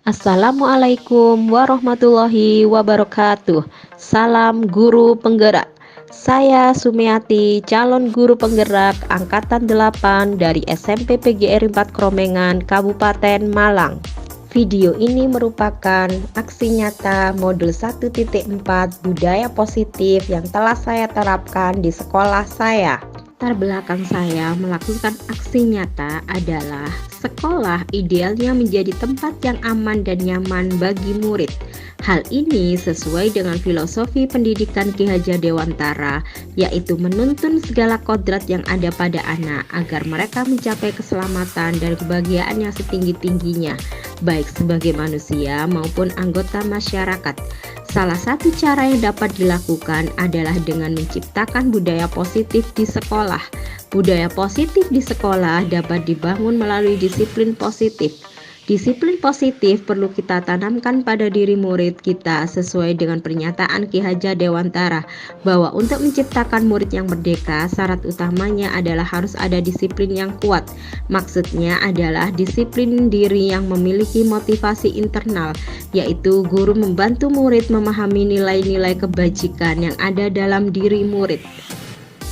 Assalamualaikum warahmatullahi wabarakatuh. Salam guru penggerak. Saya Sumiati, calon guru penggerak angkatan 8 dari SMP PGRI 4 Kromengan, Kabupaten Malang. Video ini merupakan aksi nyata modul 1.4 budaya positif yang telah saya terapkan di sekolah saya. Latar belakang saya melakukan aksi nyata adalah sekolah idealnya menjadi tempat yang aman dan nyaman bagi murid. Hal ini sesuai dengan filosofi pendidikan Ki Hajar Dewantara, yaitu menuntun segala kodrat yang ada pada anak agar mereka mencapai keselamatan dan kebahagiaan yang setinggi-tingginya, baik sebagai manusia maupun anggota masyarakat. Salah satu cara yang dapat dilakukan adalah dengan menciptakan budaya positif di sekolah. Budaya positif di sekolah dapat dibangun melalui disiplin positif. Disiplin positif perlu kita tanamkan pada diri murid kita sesuai dengan pernyataan Ki Hajar Dewantara bahwa untuk menciptakan murid yang merdeka, syarat utamanya adalah harus ada disiplin yang kuat. Maksudnya adalah disiplin diri yang memiliki motivasi internal, yaitu guru membantu murid memahami nilai-nilai kebajikan yang ada dalam diri murid.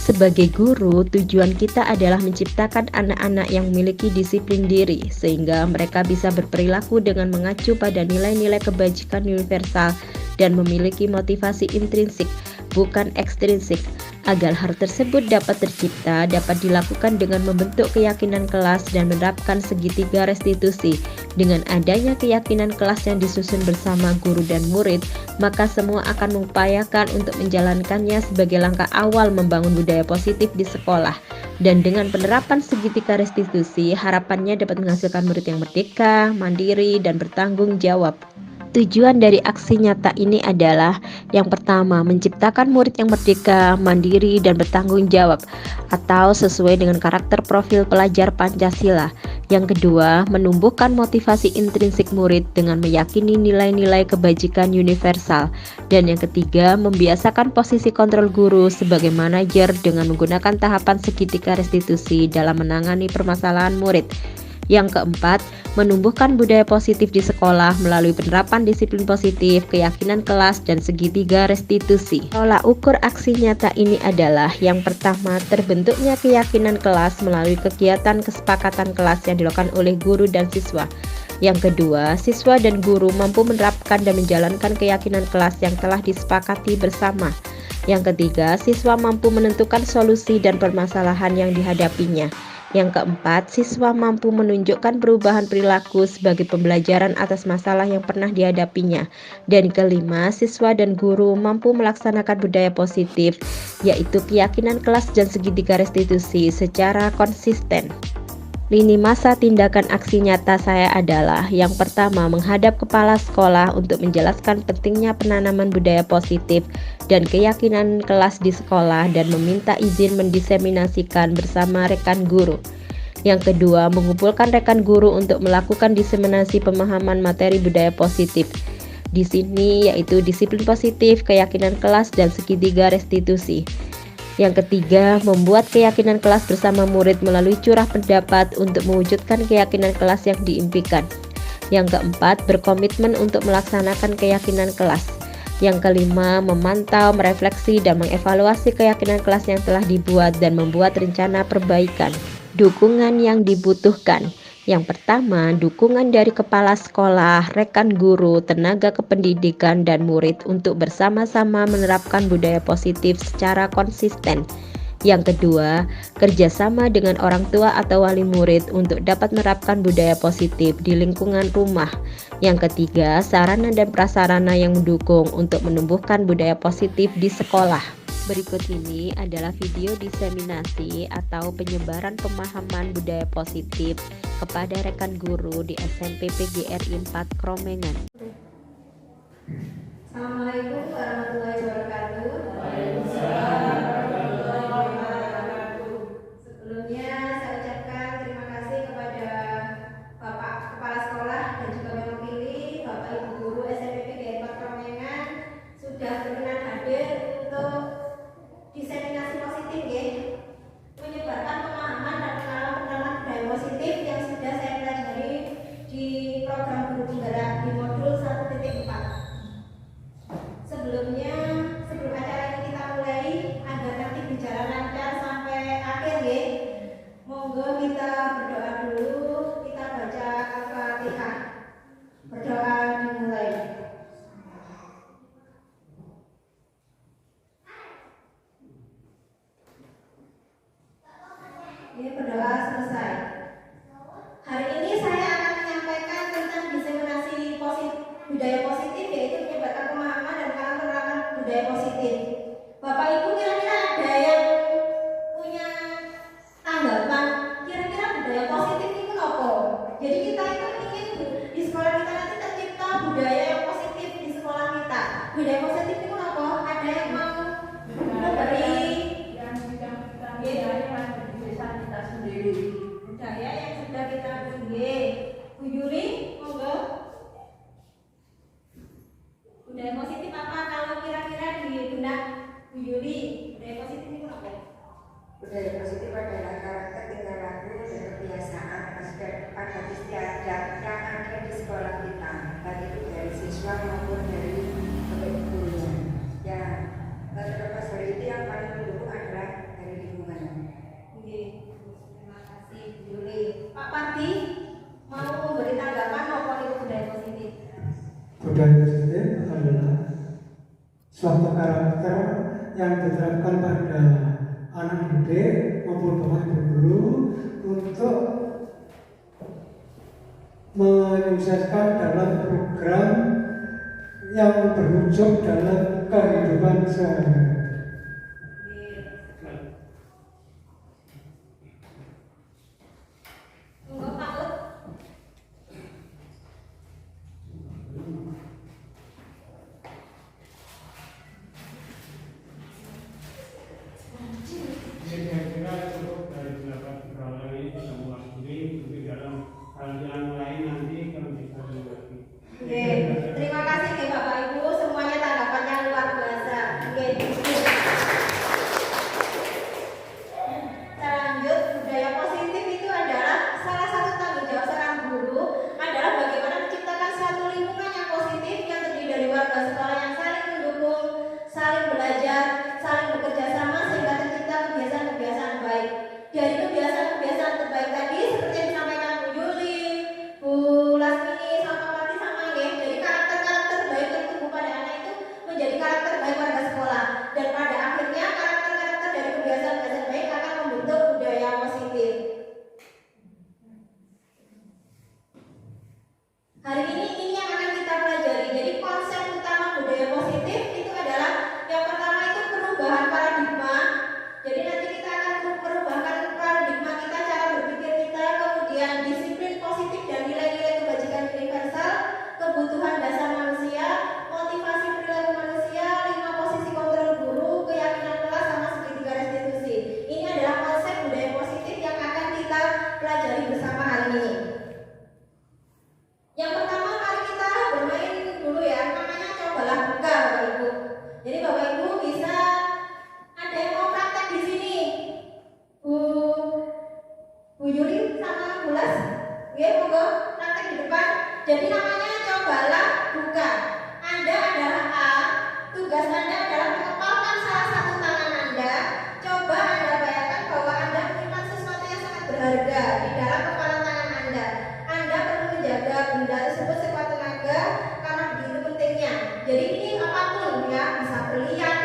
Sebagai guru, tujuan kita adalah menciptakan anak-anak yang memiliki disiplin diri, sehingga mereka bisa berperilaku dengan mengacu pada nilai-nilai kebajikan universal dan memiliki motivasi intrinsik, bukan ekstrinsik. Agar hal tersebut dapat tercipta, dapat dilakukan dengan membentuk keyakinan kelas dan menerapkan segitiga restitusi. Dengan adanya keyakinan kelas yang disusun bersama guru dan murid, maka semua akan mengupayakan untuk menjalankannya sebagai langkah awal membangun budaya positif di sekolah. Dan dengan penerapan segitiga restitusi, harapannya dapat menghasilkan murid yang merdeka, mandiri, dan bertanggung jawab. Tujuan dari aksi nyata ini adalah yang pertama, menciptakan murid yang merdeka, mandiri, dan bertanggung jawab atau sesuai dengan karakter profil pelajar Pancasila. Yang kedua, menumbuhkan motivasi intrinsik murid dengan meyakini nilai-nilai kebajikan universal. Dan yang ketiga, membiasakan posisi kontrol guru sebagai manajer dengan menggunakan tahapan segitiga restitusi dalam menangani permasalahan murid. Yang keempat, menumbuhkan budaya positif di sekolah melalui penerapan disiplin positif, keyakinan kelas, dan segitiga restitusi. Tolak ukur aksi nyata ini adalah yang pertama, terbentuknya keyakinan kelas melalui kegiatan kesepakatan kelas yang dilakukan oleh guru dan siswa. Yang kedua, siswa dan guru mampu menerapkan dan menjalankan keyakinan kelas yang telah disepakati bersama. Yang ketiga, siswa mampu menentukan solusi dan permasalahan yang dihadapinya. Yang keempat, siswa mampu menunjukkan perubahan perilaku sebagai pembelajaran atas masalah yang pernah dihadapinya. Dan kelima, siswa dan guru mampu melaksanakan budaya positif, yaitu keyakinan kelas dan segitiga restitusi secara konsisten. Lini masa tindakan aksi nyata saya adalah yang pertama, menghadap kepala sekolah untuk menjelaskan pentingnya penanaman budaya positif dan keyakinan kelas di sekolah dan meminta izin mendiseminasikan bersama rekan guru. Yang kedua, mengumpulkan rekan guru untuk melakukan diseminasi pemahaman materi budaya positif. Di sini yaitu disiplin positif, keyakinan kelas, dan segitiga restitusi. Yang ketiga, membuat keyakinan kelas bersama murid melalui curah pendapat untuk mewujudkan keyakinan kelas yang diimpikan. Yang keempat, berkomitmen untuk melaksanakan keyakinan kelas. Yang kelima, memantau, merefleksi, dan mengevaluasi keyakinan kelas yang telah dibuat dan membuat rencana perbaikan. Dukungan yang dibutuhkan. Yang pertama, dukungan dari kepala sekolah, rekan guru, tenaga kependidikan, dan murid untuk bersama-sama menerapkan budaya positif secara konsisten. Yang kedua, kerjasama dengan orang tua atau wali murid untuk dapat menerapkan budaya positif di lingkungan rumah. Yang ketiga, sarana dan prasarana yang mendukung untuk menumbuhkan budaya positif di sekolah. Berikut ini adalah video diseminasi atau penyebaran pemahaman budaya positif kepada rekan guru di SMP PGRI 4 Kromengan. Assalamualaikum warahmatullahi wabarakatuh. Sebelumnya saya ucapkan terima kasih kepada Bapak Kepala Sekolah dan juga mewakili Bapak Ibu Guru SMP PGRI 4 Kromengan sudah berkenan hadir untuk diseminasi positif ya, menyebarkan pemahaman dan penerapan budaya positif yang sudah saya pelajari di program guru penggerak di yaitu menyebarkan pemahaman dan penerapan budaya positif. Bapak Ibu kira-kira ada yang punya tanggapan kira-kira budaya positif itu apa? Jadi kita itu ingin di sekolah kita nanti tercipta budaya yang positif di sekolah kita. Budaya positif itu apa? Ada yang mau memberi yang sudah kita budaya di desa kita sendiri. budaya yang sudah kita pilih. Bu Yuli, monggo. Budaya positif apa kalau kira-kira di benak Bu Yuli? Budaya positif itu apa? Budaya positif adalah karakter tingkah laku dan kebiasaan adat istiadat yang ada di sekolah kita, baik itu dari siswa maupun dari gurunya. Ya, terlepas dari itu yang paling mendukung adalah dari lingkungan. Oke, terima kasih Bu Yuli. Pak Pati mau memberi tanggapan apa itu budaya positif? Budaya positif adalah suatu karakter yang diterapkan pada anak didik maupun bapak ibu guru untuk menyukseskan dalam program yang berujung dalam kehidupan sehari-hari. Monggo Pak Ut. Saya kira cukup dari pendapat berawal ini bisa mewakili untuk dalam hal yang lain nanti kalau bisa lagi. Oke, terima kasih ya Bapak Ibu, semuanya tanggapannya luar biasa. Oke, lanjut, budaya positif itu adalah salah satu tanggung jawab seorang guru adalah bagaimana menciptakan suatu lingkungan yang positif yang terdiri dari warga sekolah yang saling mendukung, saling belajar, saling bekerja sama sehingga tercipta kebiasaan-kebiasaan baik. Dari kebiasaan-kebiasaan terbaik tadi seperti yang disampaikan Bu Yuli, Bu Lasmini, sama Pati sama Nge, jadi karakter-karakter baik yang tumbuh pada anak itu menjadi karakter baik warga sekolah, dan pada akhirnya karakter-karakter dari kebiasaan-kebiasaan baik akan membentuk budaya positif. Hari ini yang akan kita pelajari. Jadi konsep utama budaya positif itu adalah yang pertama itu perubahan paradigma. Jadi nanti kita akan merubahkan paradigma kita, cara berpikir kita, kemudian disiplin positif dan nilai-nilai kebajikan universal, kebutuhan dasar manusia, motivasi perilaku manusia, 5 posisi kontrol guru, keyakinan kelas sama segitiga restitusi. Ini adalah konsep budaya positif yang akan kita pelajari bersama hari ini. Yang pertama mari kita bermain dulu ya, namanya cobalah buka Bapak Ibu. Jadi Bapak Ibu bisa, ada yang mau praktek di sini? Bu Yuli sama Bu Las, ya monggo praktek di depan. Jadi namanya cobalah buka. Anda adalah A, tugas Anda adalah mengepalkan salah satu tangan Anda. Coba Anda bayangkan bahwa Anda menyimpan sesuatu yang sangat berharga di dalam kepalan tangan Anda. Anda perlu menjaga benda tersebut sekuat tenaga karena begitu pentingnya. Jadi ini apapun ya, bisa berlian,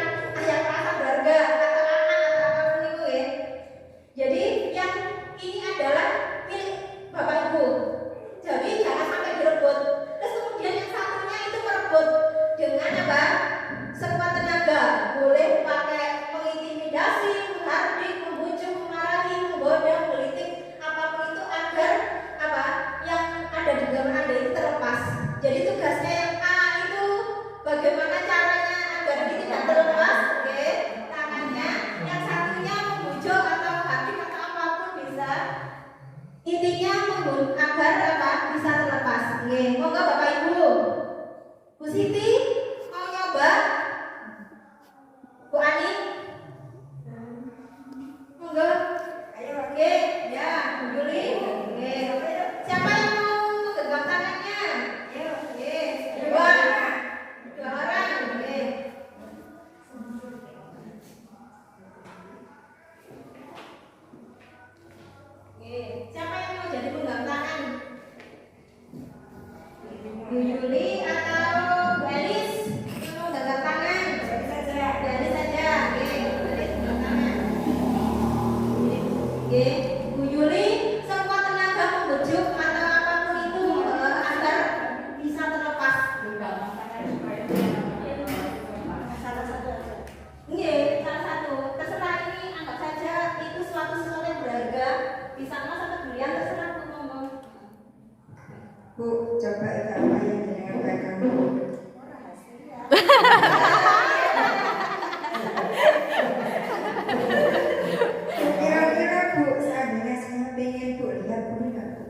Kira-kira Bu, seandainya saya pengen Bu lihat boleh nggak Bu?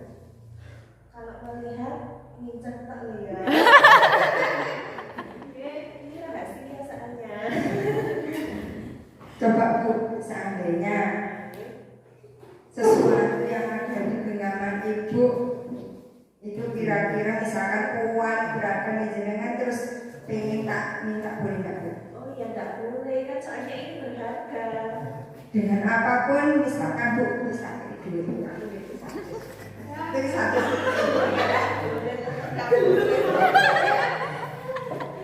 Kalau melihat ngincer tak lihat. Ini rahasia soalnya. Coba Bu, seandainya sesuatu yang ada di genggaman Ibu itu kira-kira misalkan uang gerakan jenengan terus pengen tak minta boleh nggak Bu? Oh ya nggak boleh kan soalnya ini berharga. Dengan apapun misalkan Bu bisa duit itu satu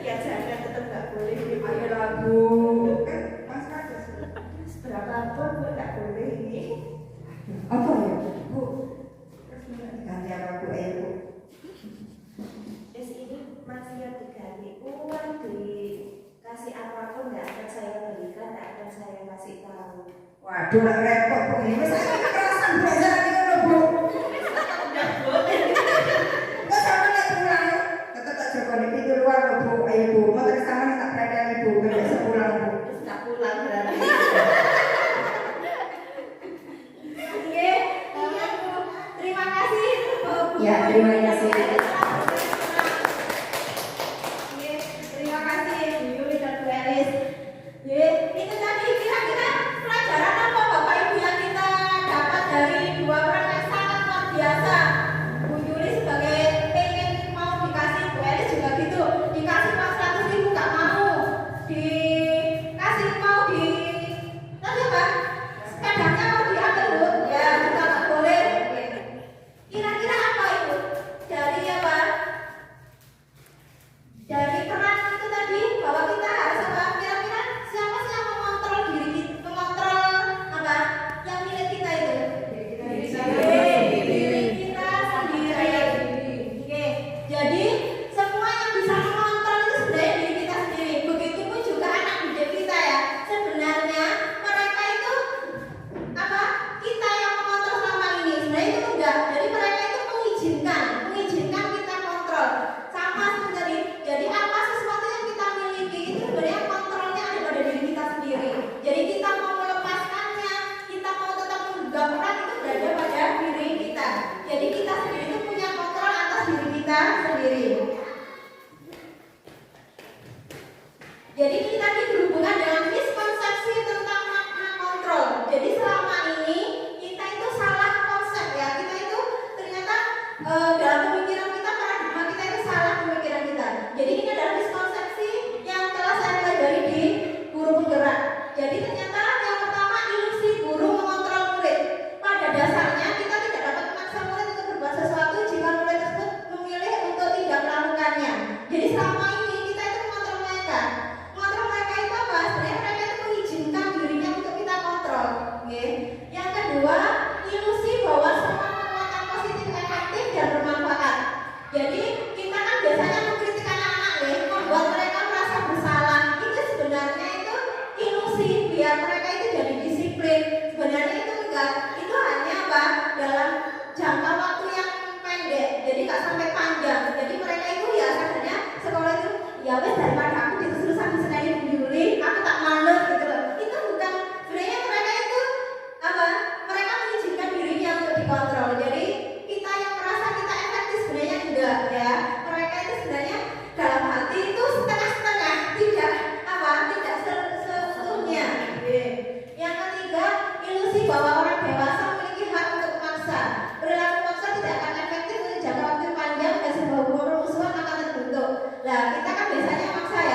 Ya jangan tetap nggak boleh. ayo lah Bu kan Mas ada Berapapun pun nggak boleh ini. apa ya Bu terus ganti apa Bu ayo Bu Terus ini masih yang diganti uang dikasih apapun nggak akan saya berikan, nggak akan saya kasih tahu. waduh lah repot Bu ini saya kekerasan belajar lagi dulu Bu Nggak boleh. kok sama nak pulang tetap tak jaga di pintu luar loh Bu ayo Bu mau terus sama tak berada Ibu biar pulang Bu Terus nggak pulang berarti. Oke, iya Bu. Terima kasih. ya terima kasih Oke, terima kasih Bu Yuli dan Bu Elis. Itu tadi kira-kira pelajaran apa Bapak Ibu yang kita dapat dari dua orang yang sangat luar biasa. Bu Yuli sebagai pengen mau dikasih, Bu Elis juga gitu. Dikasih uang 100.000 nggak mau. Dikasih mau di tadi apa? Sepedanya mau diambil Bu. Ya juga nggak boleh. Kira-kira apa itu? Dari apa? Dari peran itu tadi bahwa kita harus apa? Kira-kira siapa sih yang mengontrol diri kita, mengontrol apa? Yang milik kita itu? Diri kita sendiri. Oke. Jadi semua yang bisa mengontrol itu sebenarnya diri kita sendiri. Begitupun juga anak didik kita ya. Sebenarnya mereka itu apa? Kita yang mengontrol selama ini. Sebenarnya itu enggak. Jadi mereka itu mengizinkan kita kontrol. Sama seperti jadi apa sesuatu yang kita miliki itu sebenarnya kontrolnya ada pada diri kita sendiri. Jadi kita mau melepaskannya, kita mau tetap memegang erat itu berada pada diri kita. Jadi kita sendiri itu punya kontrol atas diri kita sendiri. Jadi ini tadi berhubungan dengan miskonsepsi tentang makna kontrol. Jadi selama ini kita itu salah konsep ya. Kita itu ternyata dalam pemikiran kita, paradigma kita itu salah pemikiran kita. Jadi ini adalah miskonsepsi yang telah saya pelajari di guru penggerak. Jadi ternyata yang pertama ilusi guru mengontrol murid. Pada dasarnya kita tidak dapat memaksa murid untuk berbuat sesuatu jika murid tersebut memilih untuk tidak melakukannya. Jadi selama ini kita itu mengontrol mereka. Mengontrol mereka itu apa? Sebenarnya mereka itu mengizinkan dirinya untuk kita kontrol. Oke. Yang kedua, ilusi bahwa semua kekuatan positif efektif dan bermanfaat. Jadi kita kan biasanya mengkritik anak-anak ya, membuat mereka merasa bersalah. Itu sebenarnya itu ilusi biar mereka itu jadi disiplin. Sebenarnya itu enggak. Itu hanya apa? Dalam jangka waktu yang pendek. Jadi nggak sampai panjang. Jadi mereka itu ya sebenarnya sekolah itu ya wes daripada aku disuruh sekali Bu Yuli, aku tak manut gitu loh. Itu bukan sebenarnya mereka itu apa? Mereka mengizinkan dirinya untuk dikontrol. Jadi kita yang merasa kita efektif sebenarnya enggak ya. Mereka itu sebenarnya dalam hati itu setengah-setengah, tidak apa? Tidak seutuhnya. Yang ketiga, ilusi bahwa orang dewasa memiliki hak untuk memaksa. Perilaku memaksa tidak akan efektif untuk jangka waktu panjang dan sebuah hubungan permusuhan akan terbentuk. Nah, kita kan biasanya maksa ya.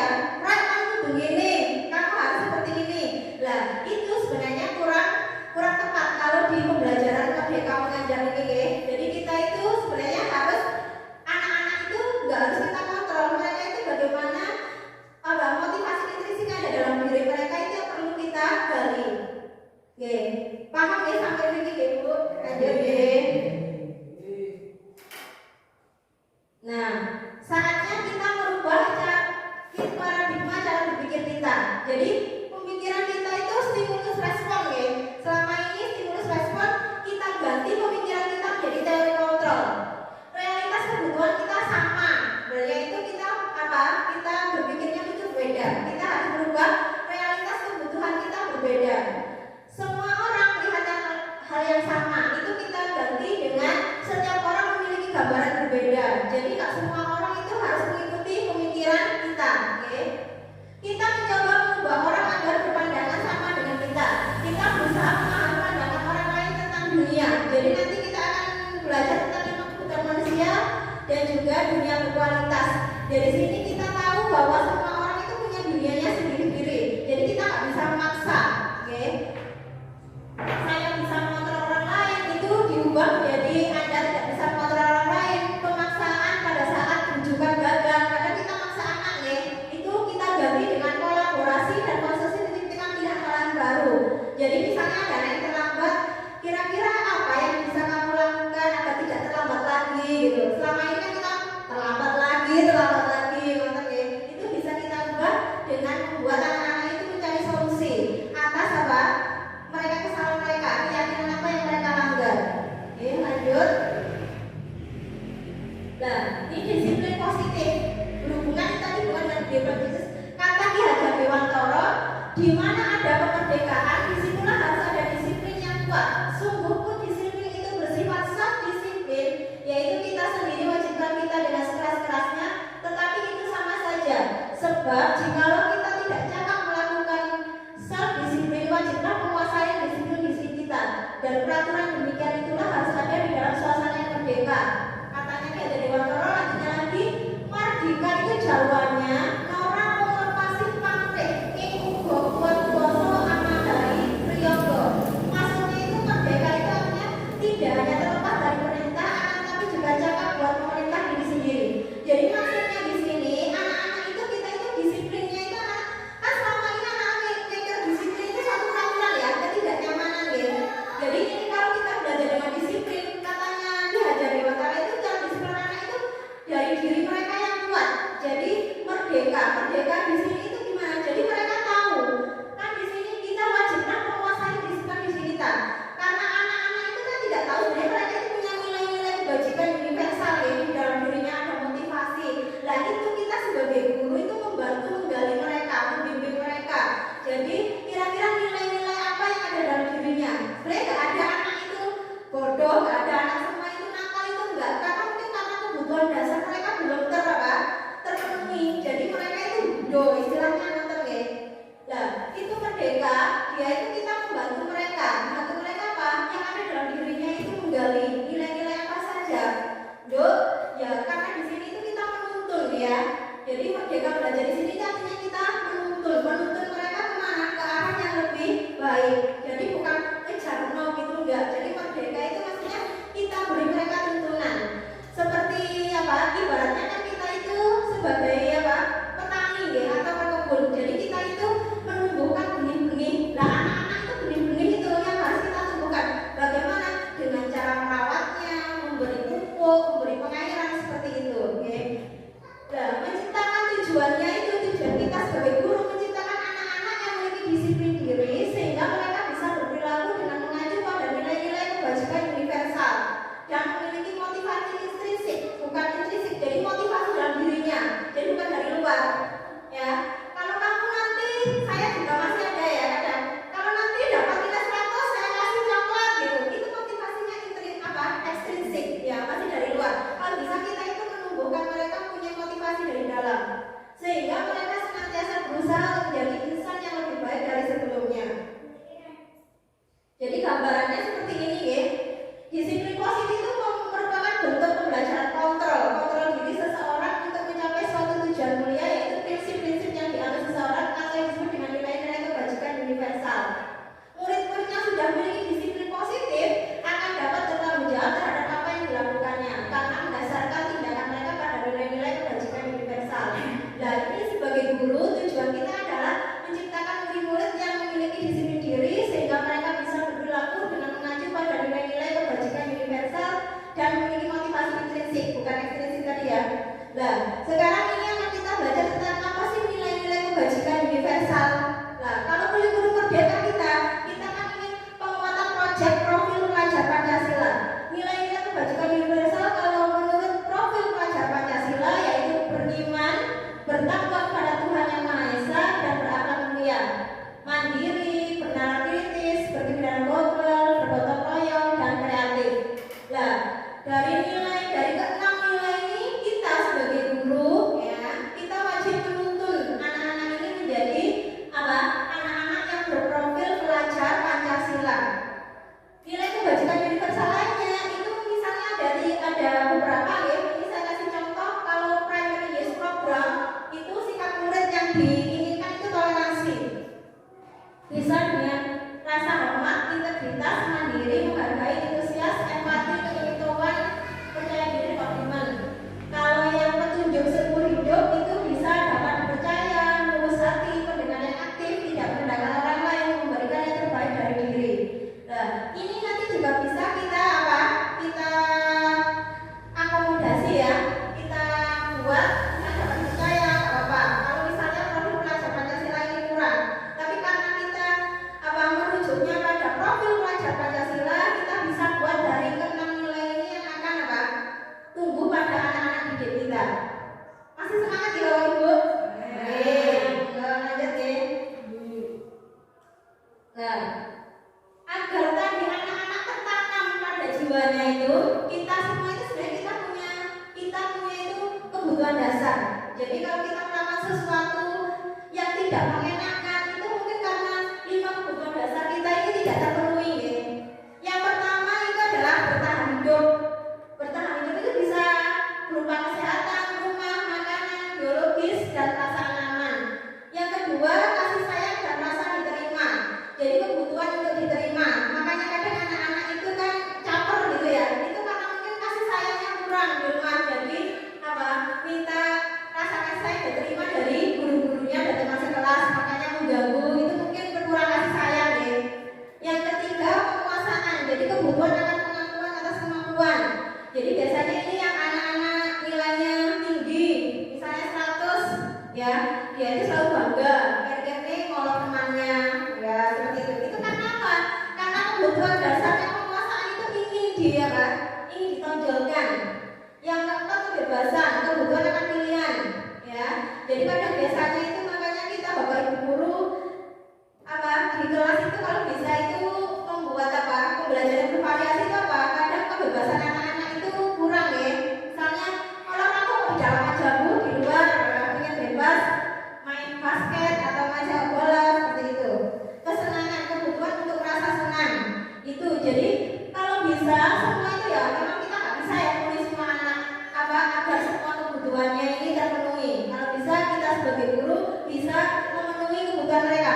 kita mencoba mengubah orang agar berpandangan sama dengan kita. Kita berusaha memahami pandangan orang lain tentang dunia. Jadi nanti kita akan belajar tentang 5 kebutuhan manusia dan juga dunia berkualitas. Dari sini kita tahu bahwa semua orang itu punya dunianya sendiri-sendiri. Jadi kita nggak bisa memaksa, oke? Saya bisa mengontrol orang lain itu diubah menjadi Anda tidak bisa mengontrol orang lain. Pemaksaan pada saat rujukan gagal, kadang kita maksa anak ya, itu kita ganti dengan kolaborasi dan konsumsi dengan pilihan baru. Jadi misalnya ada anak yang terlambat, kira-kira apa yang bisa kamu lakukan agar tidak terlambat lagi gitu. Selama ini kan kita terlambat lagi, ngoten ya. Itu bisa kita ubah dengan membuat anak-anak itu mencari solusi atas apa? Mereka kesalahan mereka, keyakinan apa yang mereka langgar. Oke, lanjut. Nah, ini disiplin positif berhubungan tadi bukan dengan biologis. Kata Ki Hajar Dewantara, di mana ada kemerdekaan, disitulah harus ada disiplin yang kuat. Sungguh pun disiplin itu bersifat self disiplin, yaitu kita sendiri wajibkan kita dengan sekeras-kerasnya, tetapi itu sama saja. Sebab jikalau kita tidak cakap melakukan self disiplin, wajiblah menguasai disiplin kita. Dan peraturan demikian itulah harus ada di dalam suasana yang merdeka. Katanya Ki Hajar Dewantara lanjutnya lagi, merdeka itu jawabannya orang mengoperasi pamrih ing uga kuasa amadai priyoga. Maksudnya itu merdeka itu artinya tidak hanya terlepas dari pemerintah, akan tapi juga cakap buat pemerintah diri sendiri. Jadi maksudnya di sini anak-anak itu kita itu disiplinnya itu kan selama ini anak-anak mikir disiplin itu suatu peraturan ya, ketidaknyamanan gitu. Jadi ini kalau kita belajar dengan disiplin, katanya Ki Hajar Dewantara itu cara disiplin anak itu dari diri mereka yang kuat. Jadi merdeka di sini itu gimana? Jadi mereka tahu kan di sini kita wajibkan menguasai disiplin diri kita. Karena anak-anak itu kan tidak tahu sebenarnya mereka itu punya nilai-nilai kebajikan universal ya, di dalam dirinya ada motivasi. Nah itu kita sebagai guru itu membantu menggali mereka, membimbing mereka. Jadi kira-kira nilai-nilai apa yang ada dalam dirinya. Sebenarnya nggak ada anak itu bodoh, nggak ada anak semua itu nakal, itu enggak. Karena mungkin karena kebutuhan dasar mereka belum terpenuhi. Jadi mereka itu bodoh, istilahnya nonton ya. Nah itu merdeka, dia itu kita membantu mereka apa? Yang ada dalam dirinya itu menggali nilai-nilai apa saja. Ya karena di sini itu kita menuntun ya. Jadi merdeka belajar di sini artinya kita menuntun mereka kemana? Ke arah yang lebih baik. Jadi bukan jarno gitu enggak. Jadi merdeka itu maksudnya kita beri mereka tuntunan. Seperti apa? Ibaratnya kan kita itu sebagai apa? Petani ya atau pekebun. Jadi kita itu menumbuhkan benih-benih. Nah anak-anak itu benih-benih itu yang harus kita tumbuhkan. Bagaimana? Dengan cara merawatnya, memberi pupuk, memberi pengairan seperti itu. Oke. Nah menciptakan tujuannya itu tujuan kita sebagai guru menciptakan anak-anak yang memiliki disiplin diri sehingga mereka bisa berperilaku dengan mengacu pada nilai-nilai kebajikan universal dan memiliki motivasi intrinsik, bukan intrinsik. Jadi motivasi dalam dirinya, jadi bukan dari luar. Ya, kalau kamu nanti, saya juga masih ada ya kadang. Kalau nanti dapat nilai 100, saya kasih coklat gitu. Itu motivasinya ekstrinsik, ya masih dari luar. Kalau bisa kita itu menumbuhkan mereka punya motivasi dari dalam, sehingga mereka senantiasa berusaha diinginkan itu toleransi. Bisa dengan rasa hormat, integritas, mandiri, menghargai, antusias, empati, keinginan, percaya diri, komitmen. Kalau yang petunjuk seumur hidup itu bisa dapat dipercaya, lurus hati, pendengar yang aktif, tidak merendahkan orang lain, memberikan yang terbaik dari diri. Nah, ini nanti juga bisa kita apa? Kita akomodasi ya, kita buat kita dapat percaya apa? Kalau misalnya produk pelajar Pancasila ini kurang, tapi karena kita apa merujuknya pada profil pelajar Pancasila, kita bisa buat dari keenam nilai ini yang akan apa? Tumbuh pada anak-anak didik kita. Masih semangat ya Bapak Ibu? Lanjut ya. Nah, agar tadi anak-anak tertanam pada jiwanya itu, kita semua itu sebenarnya kita punya itu kebutuhan dasar. Jadi kalau kita melakukan sesuatu yang tidak mengenakan, itu mungkin karena 5 kebutuhan dasar kita ini tidak terpenuhi ya. Yang pertama itu adalah bertahan hidup. Bertahan hidup itu bisa berupa kesehatan, rumah, makanan, biologis, dan rasa nyaman. Yang kedua, kasih sayang dan rasa diterima. Jadi kebutuhan untuk diterima. Makanya kadang anak-anak itu kan caper gitu ya. Itu karena mungkin kasih sayangnya kurang di rumah. Jadi apa? Minta rasa kasih sayang diterima dari guru-gurunya dan teman sekelas. Makanya mengganggu itu mungkin kurang kasih sayang ya. Yang ketiga, penguasaan. Jadi kebutuhan akan pengakuan atas kemampuan. Jadi biasanya ini yang anak-anak nilainya tinggi, misalnya 100 ya, dia itu selalu bangga, kira-kira ngolok temannya ya, seperti itu. Itu karena apa? Karena kebutuhan dasarnya penguasaan itu ingin dia kan, ingin ditonjolkan. Yang keempat, kebebasan, kebutuhan akan pilihan ya. Jadi pada biasanya itu makanya kita Bapak Ibu guru apa di kelas itu kalau bisa itu membuat apa pembelajaran bervariasi itu apa, kadang kebebasan anak-anak itu kurang ya. Misalnya kalau aku di dalam aja Bu, di luar ingin bebas main basket atau main sepak bola seperti itu. Kesenangan, kebutuhan untuk merasa senang itu. Jadi kalau bisa semua itu ya memang kita nggak bisa ya tulis semua anak apa agar semua kebutuhannya ini terpenuhi. Kalau bisa kita sebagai guru bisa memenuhi kebutuhan mereka.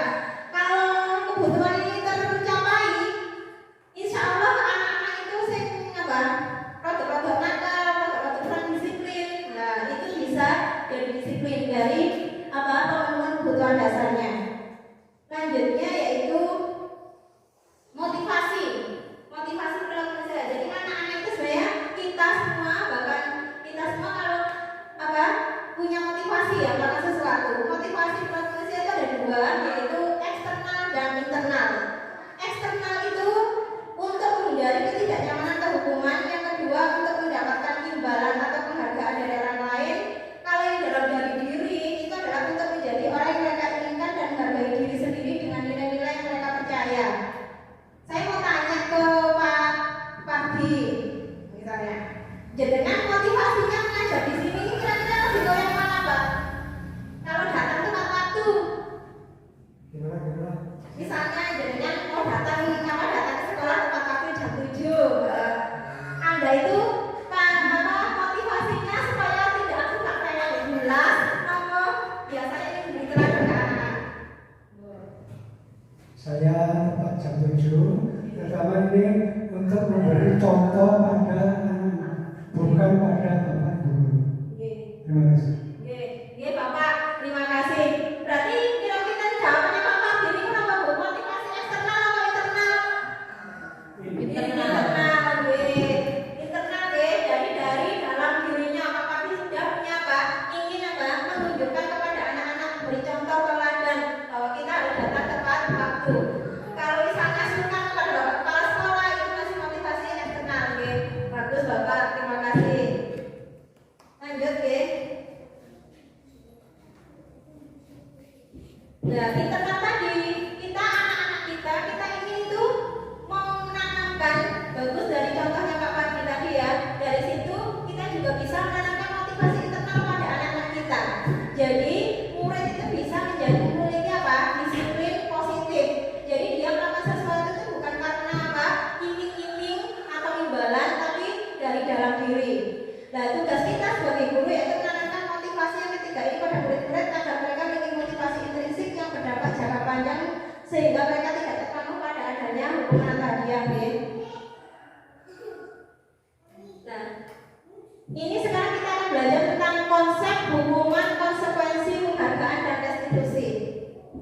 Kalau kebutuhan ini tercapai, insya Allah anak-anak itu sing apa? Produk-produk nakal, produk-produk kurang disiplin. Nah, itu bisa jadi disiplin dari apa pemenuhan kebutuhan dasarnya. Lanjutnya yaitu motivasi. Motivasi perilaku manusia. Jadi anak-anak itu sebenarnya kita semua, bahkan kita semua kalau apa punya motivasi ya melakukan sesuatu. Motivasi perilaku manusia itu ada 2, yaitu eksternal dan internal. Eksternal itu untuk menghindari ketidaknyamanan kehukuman. Yang kedua untuk mendapatkan imbalan atau penghargaan dari orang lain. Kalau yang dalam dari diri itu adalah untuk menjadi orang yang mereka inginkan dan menghargai diri sendiri dengan nilai-nilai yang mereka percaya. Saya mau tanya ke Pak Pardi misalnya, jenengan motivasinya mengajar di sini ini kira-kira lebih ke yang mana Pak? Kalau datang tepat waktu, Gimana? misalnya jenengan mau datang ke sekolah tepat waktu jam 7, Anda itu apa motivasinya supaya tidak suka kayak jelas atau biasanya ini lebih terakhir ke anak-anak? Saya tepat jam 7, terutama ini untuk memberi contoh pada anak, bukan pada Bapak Guru. Terima kasih. Oke, Bapak, terima kasih. Berarti kira-kira jawabannya Bapak ini kenapa Bu? Motivasi eksternal atau internal? Internal, internal deh. Jadi dari dalam dirinya Bapak ini sudah punya apa? Ingin apa? Menunjukkan kepada anak-anak beri contoh teladan bahwa kita harus datang tepat waktu. Kalau misalnya suka kepada Bapak kepala sekolah itu masih motivasi eksternal, oke? Bagus Bapak, terima kasih. Lanjut, oke? Nah, internal tadi kita anak-anak kita ingin itu menanamkan bagus dari contohnya Pak Fadli tadi ya. Dari situ kita juga bisa menanamkan motivasi internal pada anak-anak kita. Jadi murid itu bisa menjadi memiliki apa? Disiplin positif. Jadi dia melakukan sesuatu itu bukan karena apa? Iming-iming atau imbalan, tapi dari dalam diri. Nah, tugas kita sebagai guru yaitu menanamkan motivasi yang ketiga ini pada murid-murid agar mereka memiliki panjang sehingga mereka tidak terpengaruh pada adanya hukuman tadi ya, Be. Nah, ini sekarang kita akan belajar tentang konsep hukuman, konsekuensi, penghargaan, dan restitusi.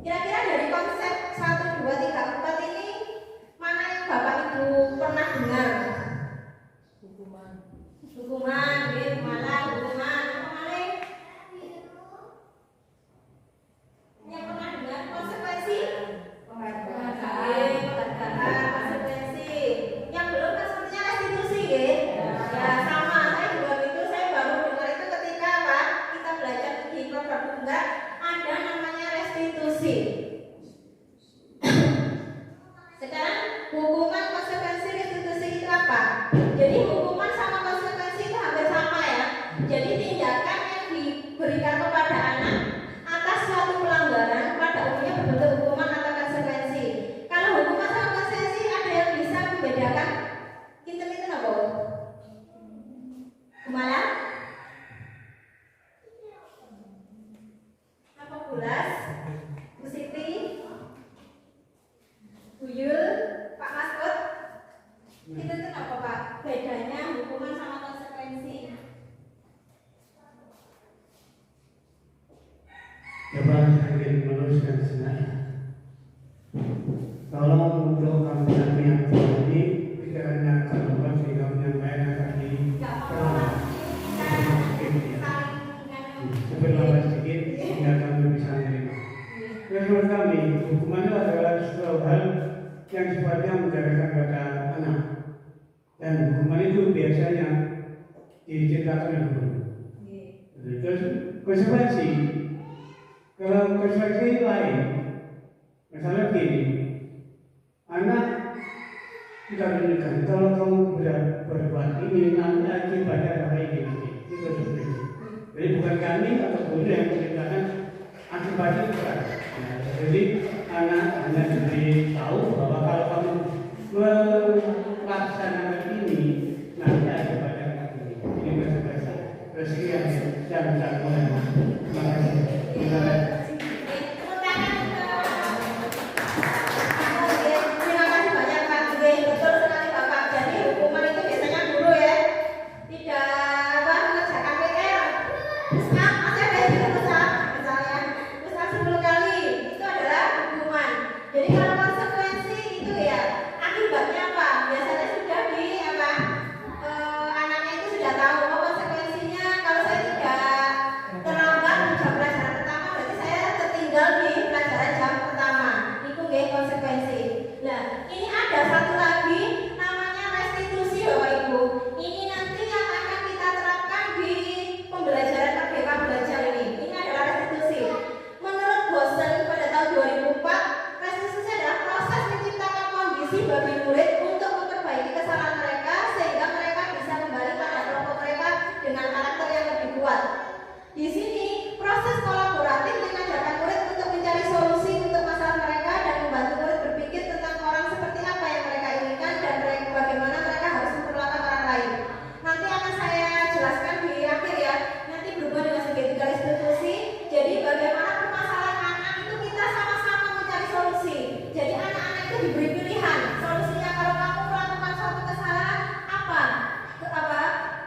Kira-kira dari konsep 1, 2, 3, 4 ini mana yang Bapak Ibu pernah dengar? Hukuman, mana hukuman, yang pernah dengar konsekuensi, penghargaan, konsekuensi. Yang belum kan sepertinya restitusi, ya sama. Saya baru dengar itu ketika apa? Kita belajar di program tunggal ada namanya restitusi. Sekarang hukuman, konsekuensi, restitusi itu apa? Jadi hukuman sama konsekuensi itu hampir sama ya. Jadi tindakan yang diberikan kepada anak atas suatu pelanggaran pada umumnya berbentuk hukuman atau konsekuensi. Kalau hukuman sama konsekuensi ada yang bisa membedakan? Itu apa? Gimana? Apa Bulas? Bu Siti? Bu Yul? Pak Maskud? Itu apa Pak? Bedanya hukuman sama konsekuensi. Coba sedikit meluruskan sebenarnya. Tolong untuk kami yang ini pikirannya terlupa sehingga menyampaikan tadi berlama sedikit sehingga kami bisa menerima. Menurut kami, hukuman itu adalah sesuatu hal yang sifatnya menjadikan pada anak, dan hukuman itu biasanya diciptakan oleh guru. Terus konsekuensi, kalau konsekuensi lain, misalnya begini, anak kita berikan, kalau kamu berbuat ini, nanti akibatnya adalah ini, itu seperti itu. Jadi bukan kami atau guru yang menciptakan akibatnya bukan. Nah, jadi anak hanya diberitahu bahwa kalau kamu melaksanakan ini, nanti akibatnya akan ini. Ini konsekuensi. Terus ini yang bisa mulai. Terima kasih. Terima kasih banyak Pak. Betul sekali Bapak. Jadi hukuman itu biasanya guru ya, tidak mengerjakan PR. Pusat, masih ada juga pusat, misalnya pusat 10 kali itu adalah hukuman. Jadi kalau konsekuensi itu ya akibatnya apa? Biasanya sudah di apa? Anaknya itu sudah tahu oh, konsekuensinya kalau saya tidak terlambat di jam pelajaran pertama berarti saya tertinggal di pelajaran jam pertama. Itu nggih konsekuensi. Nah, ini ada satu lagi namanya restitusi Bapak Ibu. Ini nanti yang akan kita terapkan di pembelajaran Merdeka Belajar ini. Ini adalah restitusi. Menurut Bosen pada tahun 2004, restitusi adalah proses menciptakan kondisi bagi murid untuk memperbaiki kesalahan mereka sehingga mereka bisa kembali pada kelompok mereka dengan karakter yang lebih kuat. Di sini proses kolaboratif mengajarkan murid untuk mencari solusi untuk masalah mereka dan membantu murid berpikir tentang orang seperti apa yang mereka inginkan dan bagaimana mereka harus memperlakukan orang lain. Nanti akan saya jelaskan di akhir ya. Nanti berhubungan dengan segitiga restitusi. Jadi bagaimana permasalahan anak itu kita sama-sama mencari solusi. Jadi anak-anak itu diberi pilihan. Solusinya kalau kamu melakukan suatu kesalahan apa?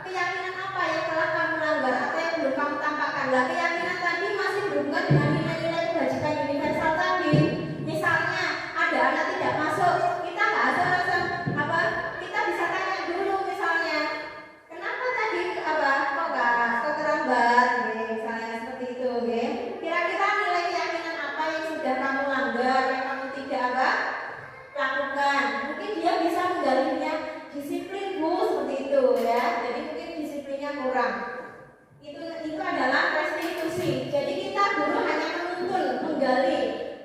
Keyakinan apa yang telah kamu langgar atau yang belum kamu tampakkan? Lah keyakinan tadi masih berhubungan dengan nilai-nilai kebajikan universal tadi. Misalnya ada anak tidak masuk, kita nggak langsung kita bisa tanya dulu misalnya kenapa tadi kok terlambat, misalnya seperti itu, kira-kira nilai keyakinan apa yang sudah kamu langgar yang kamu tidak lakukan? Mungkin dia bisa menggalinya disiplin Bu seperti itu ya, jadi mungkin disiplinnya kurang. Itu adalah restitusi. Jadi kita guru hanya menuntun, menggali,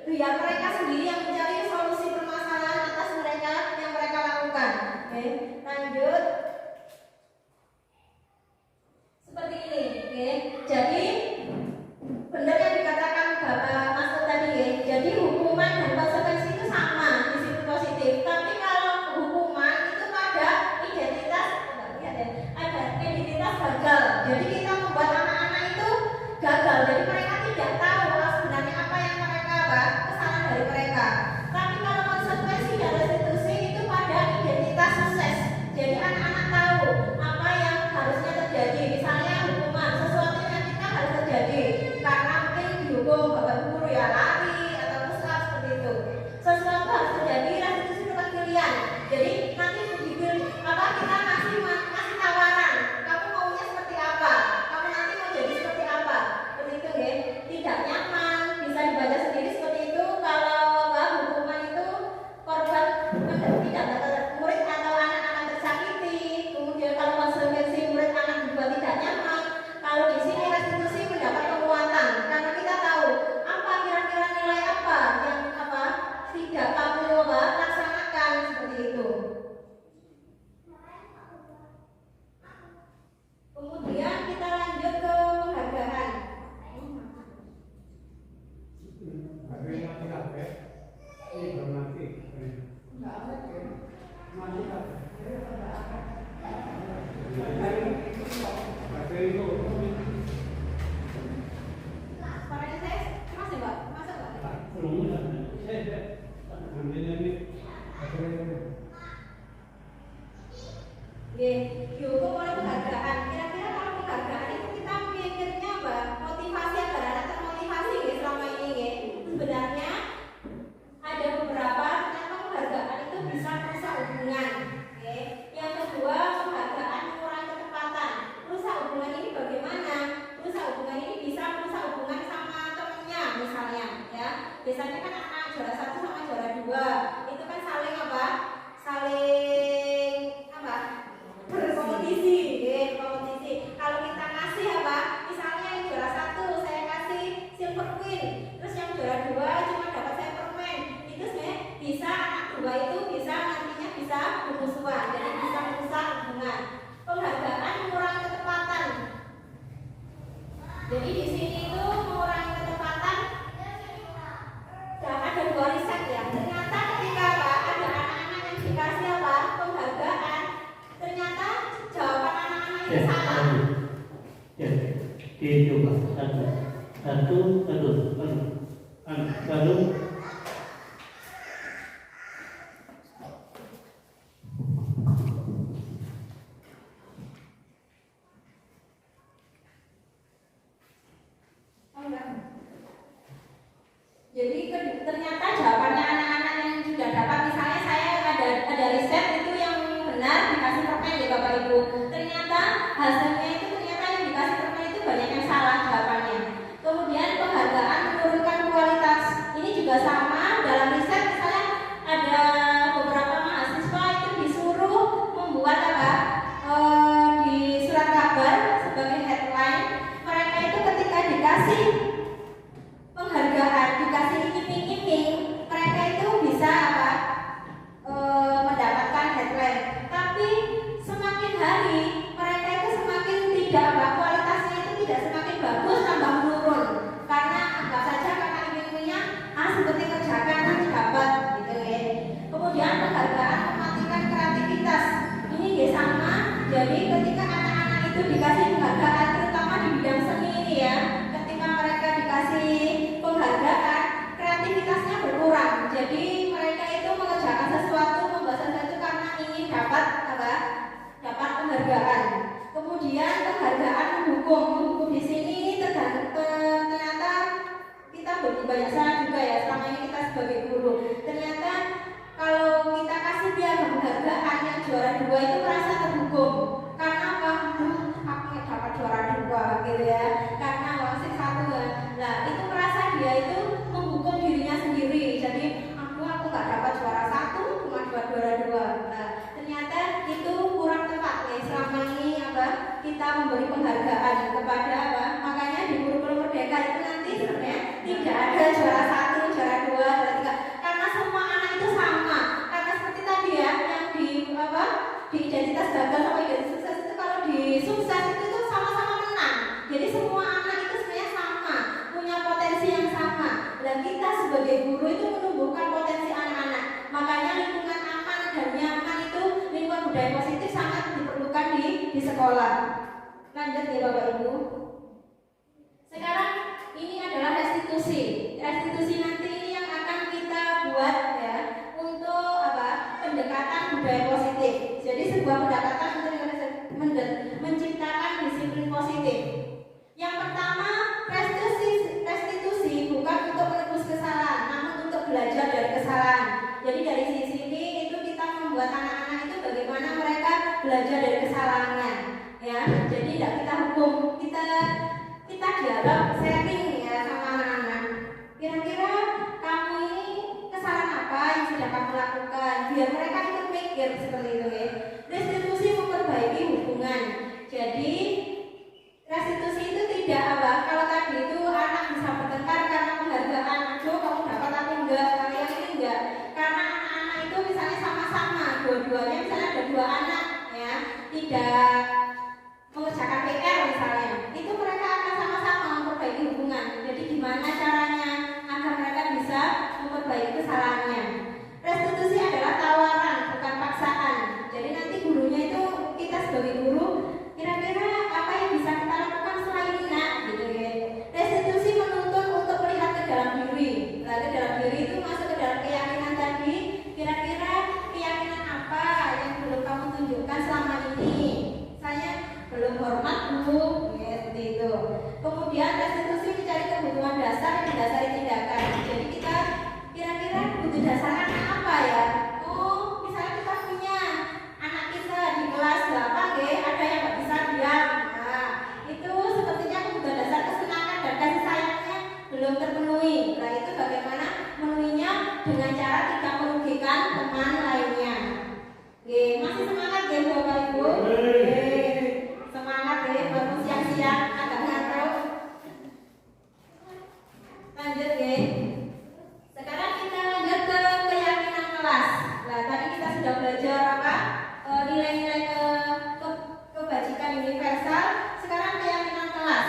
biar mereka sendiri yang mencari solusi permasalahan atas mereka yang mereka lakukan. Oke, lanjut. Seperti ini, oke. Jadi benar yang dikatakan Bapak Masud tadi ya. Jadi hukuman dan konsekuensi itu sama di situ positif. Tapi kalau hukuman itu ada identitas gagal. Jadi kita membuat anak-anak itu gagal. Jadi mereka tidak tahu sebenarnya apa yang mereka kesalahan dari Ini belum mati. Baterai itu. Suaranya saya masih Mbak? Masuk Mbak? Belum ada. Saya ambilnya ini. Dihukum oleh penghargaan. Kira-kira kalau penghargaan itu kita mikirnya apa? Motivasi agar anak termotivasi selama ini. Sebenarnya ada beberapa ternyata penghargaan itu bisa merusak hubungan. Yang kedua, penghargaan mengurangi ketepatan. Rusak hubungan ini bagaimana? Rusak hubungan ini bisa merusak hubungan sama temennya misalnya, ya. Biasanya kan anak juara 1 sama juara 2 itu kan saling apa? Saling apa? Berkompetisi, kompetisi. Kalau kita ngasih apa? Misalnya yang juara 1 saya kasih silver queen, terus yang juara 2 cuma dapat Superman. Itu sebenarnya bisa anak 2 itu bisa nantinya bisa bermusuhan, jadi bisa merusak hubungan. Penghargaan mengurangi ketepatan. Jadi di sini itu mengurangi ketepatan. Ada 2 riset ya. Ternyata ketika apa, ada anak-anak yang dikasih apa penghargaan, ternyata jawaban anak-anak itu salah. Ya, dicoba satu terus, lalu Jadi ternyata jawabannya anak-anak yang sudah dapat, misalnya saya ada riset itu yang benar dikasih permen ya Bapak Ibu. Ternyata hasilnya itu ternyata yang dikasih permen itu banyak yang salah jawabannya. Kemudian penghargaan menurunkan kualitas. Ini juga sama dalam riset, misalnya ada beberapa mahasiswa itu disuruh membuat apa? Di surat kabar sebagai headline. Mereka itu ketika dikasih penghargaan, dikasih iming-iming, mereka itu bisa apa? Mendapatkan headline. Tapi semakin hari mereka itu semakin tidak apa? Kualitasnya itu tidak semakin bagus, tambah menurun. Karena anggap saja karena iming-imingnya seperti kerjakan nanti dapat gitu ya. Kemudian penghargaan mematikan kreativitas. Ini ya sama. Jadi ketika anak-anak itu dikasih penghargaan, terutama di bidang seni ini ya, ketika mereka dikasih penghargaan, kreativitasnya berkurang. Jadi mereka itu mengerjakan sesuatu, membuat sesuatu karena ingin dapat apa? Dapat penghargaan. Kemudian penghargaan menghukum di sini ternyata kita banyak salah juga ya selama ini kita sebagai guru. Ternyata kalau kita kasih piagam penghargaan yang juara 2 itu merasa terhukum. Karena apa? Aku nggak dapat juara 2 gitu ya. Karena wasit 1. Nah itu merasa dia itu menghukum dirinya sendiri. Jadi aku nggak dapat juara 1, cuma juara 2. Nah ternyata itu kurang tepat ya. Selama ini apa? Kita memberi penghargaan kepada apa? Makanya di kurikulum merdeka itu nanti sebenarnya tidak ada juara 1, juara 2, juara 3. Karena semua anak itu sama. Karena seperti tadi ya, yang di apa? Di identitas gagal sama identitas sukses itu, kalau di sukses itu sama-sama menang. Jadi semua anak itu sebenarnya sama, punya potensi yang sama. Dan kita sebagai guru itu menumbuhkan potensi anak-anak. Makanya lingkungan aman dan nyaman itu, lingkungan budaya positif sangat diperlukan di sekolah. Lanjut ya Bapak Ibu. Sekarang ini adalah restitusi. Restitusi nanti ini yang akan kita buat ya untuk apa? Pendekatan budaya positif. Jadi sebuah pendekatan untuk menciptakan disiplin positif. Yang pertama, restitusi bukan untuk menebus kesalahan, namun untuk belajar dari kesalahan. Jadi dari sisi ini itu kita membuat anak-anak itu bagaimana mereka belajar dari kesalahannya. Ya, jadi tidak kita hukum, kita dialog, sharing ya sama anak-anak. Kira-kira kamu ini kesalahan apa yang sudah kamu lakukan? Biar mereka ikut mikir seperti itu ya. Restitusi memperbaiki hubungan. Jadi restitusi itu tidak apa? Kalau tadi itu anak bisa bertengkar karena penghargaan, aduh kamu dapat aku enggak, kalian ini enggak. Karena anak-anak itu misalnya sama-sama, dua-duanya misalnya ada 2 anak ya, tidak mengerjakan PR misalnya, itu mereka akan sama-sama memperbaiki hubungan. Jadi gimana caranya agar mereka bisa memperbaiki digali dalam diri itu masuk ke dalam keyakinan tadi. Kira-kira keyakinan apa yang belum kamu tunjukkan selama ini? Saya belum hormat Bu, ya, seperti itu. Kemudian restitusi mencari kebutuhan dasar yang mendasari tindakan. Jadi kita kira-kira butuh dasarnya apa ya? Oh, misalnya kita punya anak kita di kelas 8 ada yang nggak bisa diam. Nah, itu sepertinya kebutuhan dasar kesenangan dan kasih sayangnya belum terpenuhi. Nah, itu bagaimana memenuhinya dengan cara tidak merugikan teman lainnya. Masih semangat ya Bapak Ibu? Semangat ya, baru siang-siang agak ngantuk. Lanjut ya. Sekarang kita lanjut ke keyakinan kelas. Nah, tadi kita sudah belajar apa? Nilai-nilai kebajikan universal. Sekarang keyakinan kelas.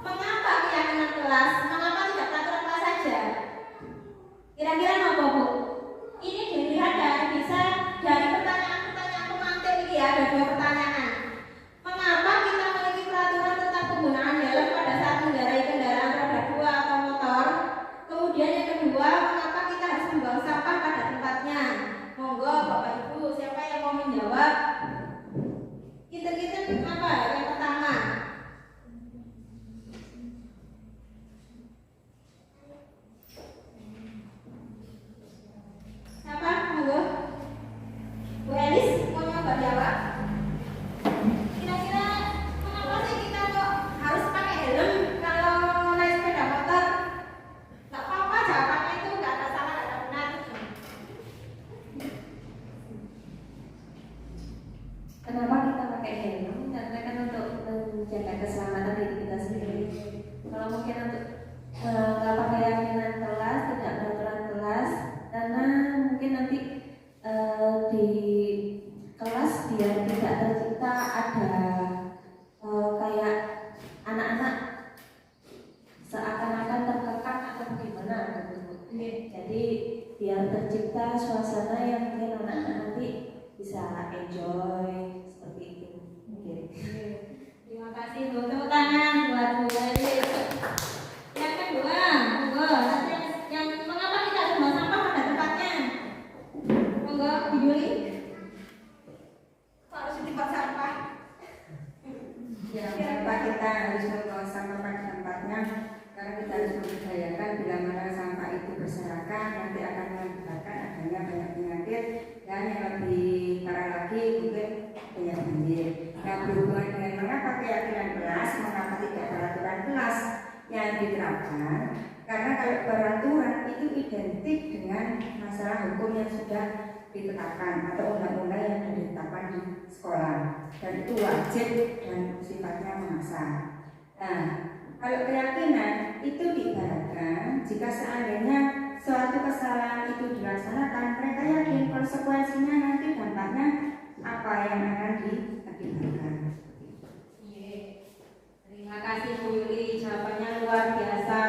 Mengapa keyakinan kelas? Mengapa tidak peraturan kelas saja? Kira-kira apa Bu? Ini dilihat dari pertanyaan-pertanyaan pemantik ini ya, ada 2 pertanyaan. Mengapa kita memiliki peraturan tentang penggunaan helm pada saat mengendarai kendaraan roda 2 atau motor? Kemudian yang kedua, mengapa kita harus membuang sampah pada tempatnya? Monggo Bapak Ibu, siapa yang mau menjawab? Kita apa? Yang pertama. Siapa? Monggo. Bu Elis mau nyoba jawab? Kira-kira mengapa sih kita kok harus pakai helm kalau naik sepeda motor? Nggak apa-apa, jawabannya itu nggak ada salah, nggak ada benar. Kenapa kita pakai helm? Karena kan untuk menjaga keselamatan diri kita sendiri. Kalau mungkin untuk nggak pakai keyakinan kelas, tidak peraturan kelas, karena mungkin nanti di kelas dia tidak tercipta ada kayak anak-anak seakan-akan terkekang atau bagaimana gitu. Jadi biar tercipta suasana yang mungkin anak-anak nanti bisa enjoy seperti itu. Terima kasih Bu. Tepuk tangan buat Bu Elis. Yang kedua, monggo. Yang mengapa kita harus membuang sampah pada tempatnya? Monggo, Bu Yuli. Kok harus dibuang sampah? Ya, kenapa kita harus membawa sampah pada tempatnya? Karena kita harus memberdayakan bila mana sampah itu berserakan nanti akan mengakibatkan adanya banyak penyakit dan yang lebih parah lagi mungkin banyak banjir. Nah, berhubungan dengan mengapa keyakinan kelas, mengapa tidak peraturan kelas yang diterapkan? Karena kalau peraturan itu identik dengan masalah hukum yang sudah ditetapkan atau undang-undang yang sudah ditetapkan di sekolah dan itu wajib dan sifatnya memaksa. Nah, kalau keyakinan itu diibaratkan jika seandainya suatu kesalahan itu dilaksanakan, mereka yakin konsekuensinya nanti dampaknya apa yang akan diakibatkan. Terima kasih Bu Yuli, jawabannya luar biasa.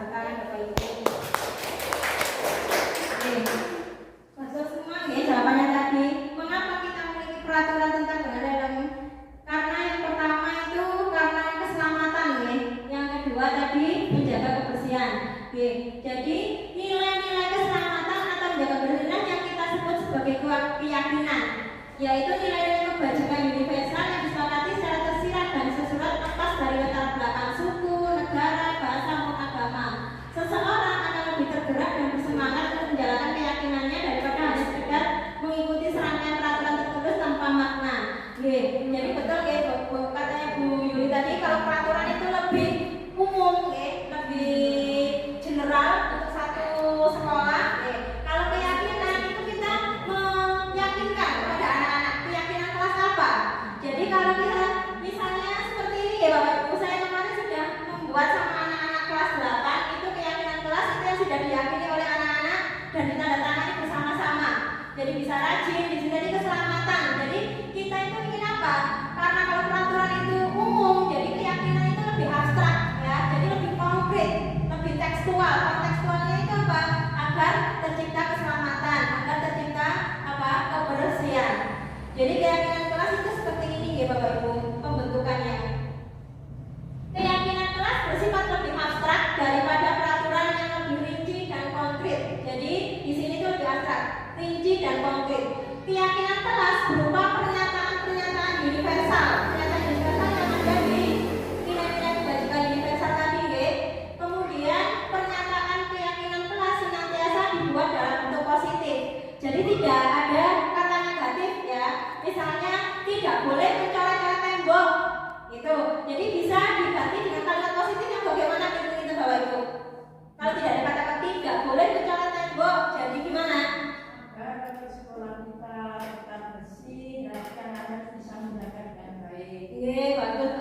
Sekarang Bapak Ibu. Masuk semua ya jawabannya tadi. Mengapa kita memiliki peraturan tentang helm? Karena yang pertama itu karena keselamatan ya. Yang kedua tadi menjaga kebersihan. Jadi nilai-nilai keselamatan atau menjaga kebersihan yang kita sebut sebagai keyakinan, yaitu nilai-nilai kebajikan universal yang disepakati secara tersirat dan sesurat lepas dari latar belakang suku, negara, bahasa maupun agama. Seseorang akan lebih tergerak dan bersemangat untuk menjalankan keyakinannya daripada hanya sekedar mengikuti serangkaian peraturan tertulis tanpa makna. Jadi betul ya katanya Bu Yuli tadi, kalau peraturan itu lebih umum lebih general untuk satu sekolah. Kalau keyakinan itu kita meyakinkan kepada anak-anak. Keyakinan kelas apa? Jadi kalau kita misalnya seperti ini ya Bapak Ibu, saya kemarin sudah membuat sama anak-anak kelas 8 itu keyakinan kelas itu yang sudah diyakini oleh anak-anak dan ditandatangani bersama-sama. Jadi bisa rajin, di sini tadi keselamatan. Jadi kita itu ingin apa? Karena kalau peraturan itu umum, jadi keyakinan itu lebih abstrak ya, jadi lebih konkret, lebih tekstual. Kontekstualnya itu apa? Agar tercipta keselamatan, agar tercipta apa? Kebersihan. Jadi keyakinan kelas itu seperti ini ya Bapak Ibu pembentukannya. Keyakinan kelas bersifat lebih abstrak daripada peraturan yang lebih rinci dan terperinci dan konkret. Keyakinan kelas berupa pernyataan-pernyataan universal, pernyataan universal yang ada di nilai-nilai kebajikan universal tadi, ya. Kemudian pernyataan keyakinan kelas senantiasa dibuat dalam bentuk positif. Jadi tidak ada kata negatif, ya. Misalnya tidak boleh mencoret-coret tembok, gitu. Jadi bisa diganti dengan kalimat positif yang bagaimana itu Bapak Ibu? Kalau tidak ada kata tidak boleh mencoret tembok, jadi gimana? Agar sekolah kita tetap bersih dan anak-anak bisa menjaga dengan baik. Oke, bagus,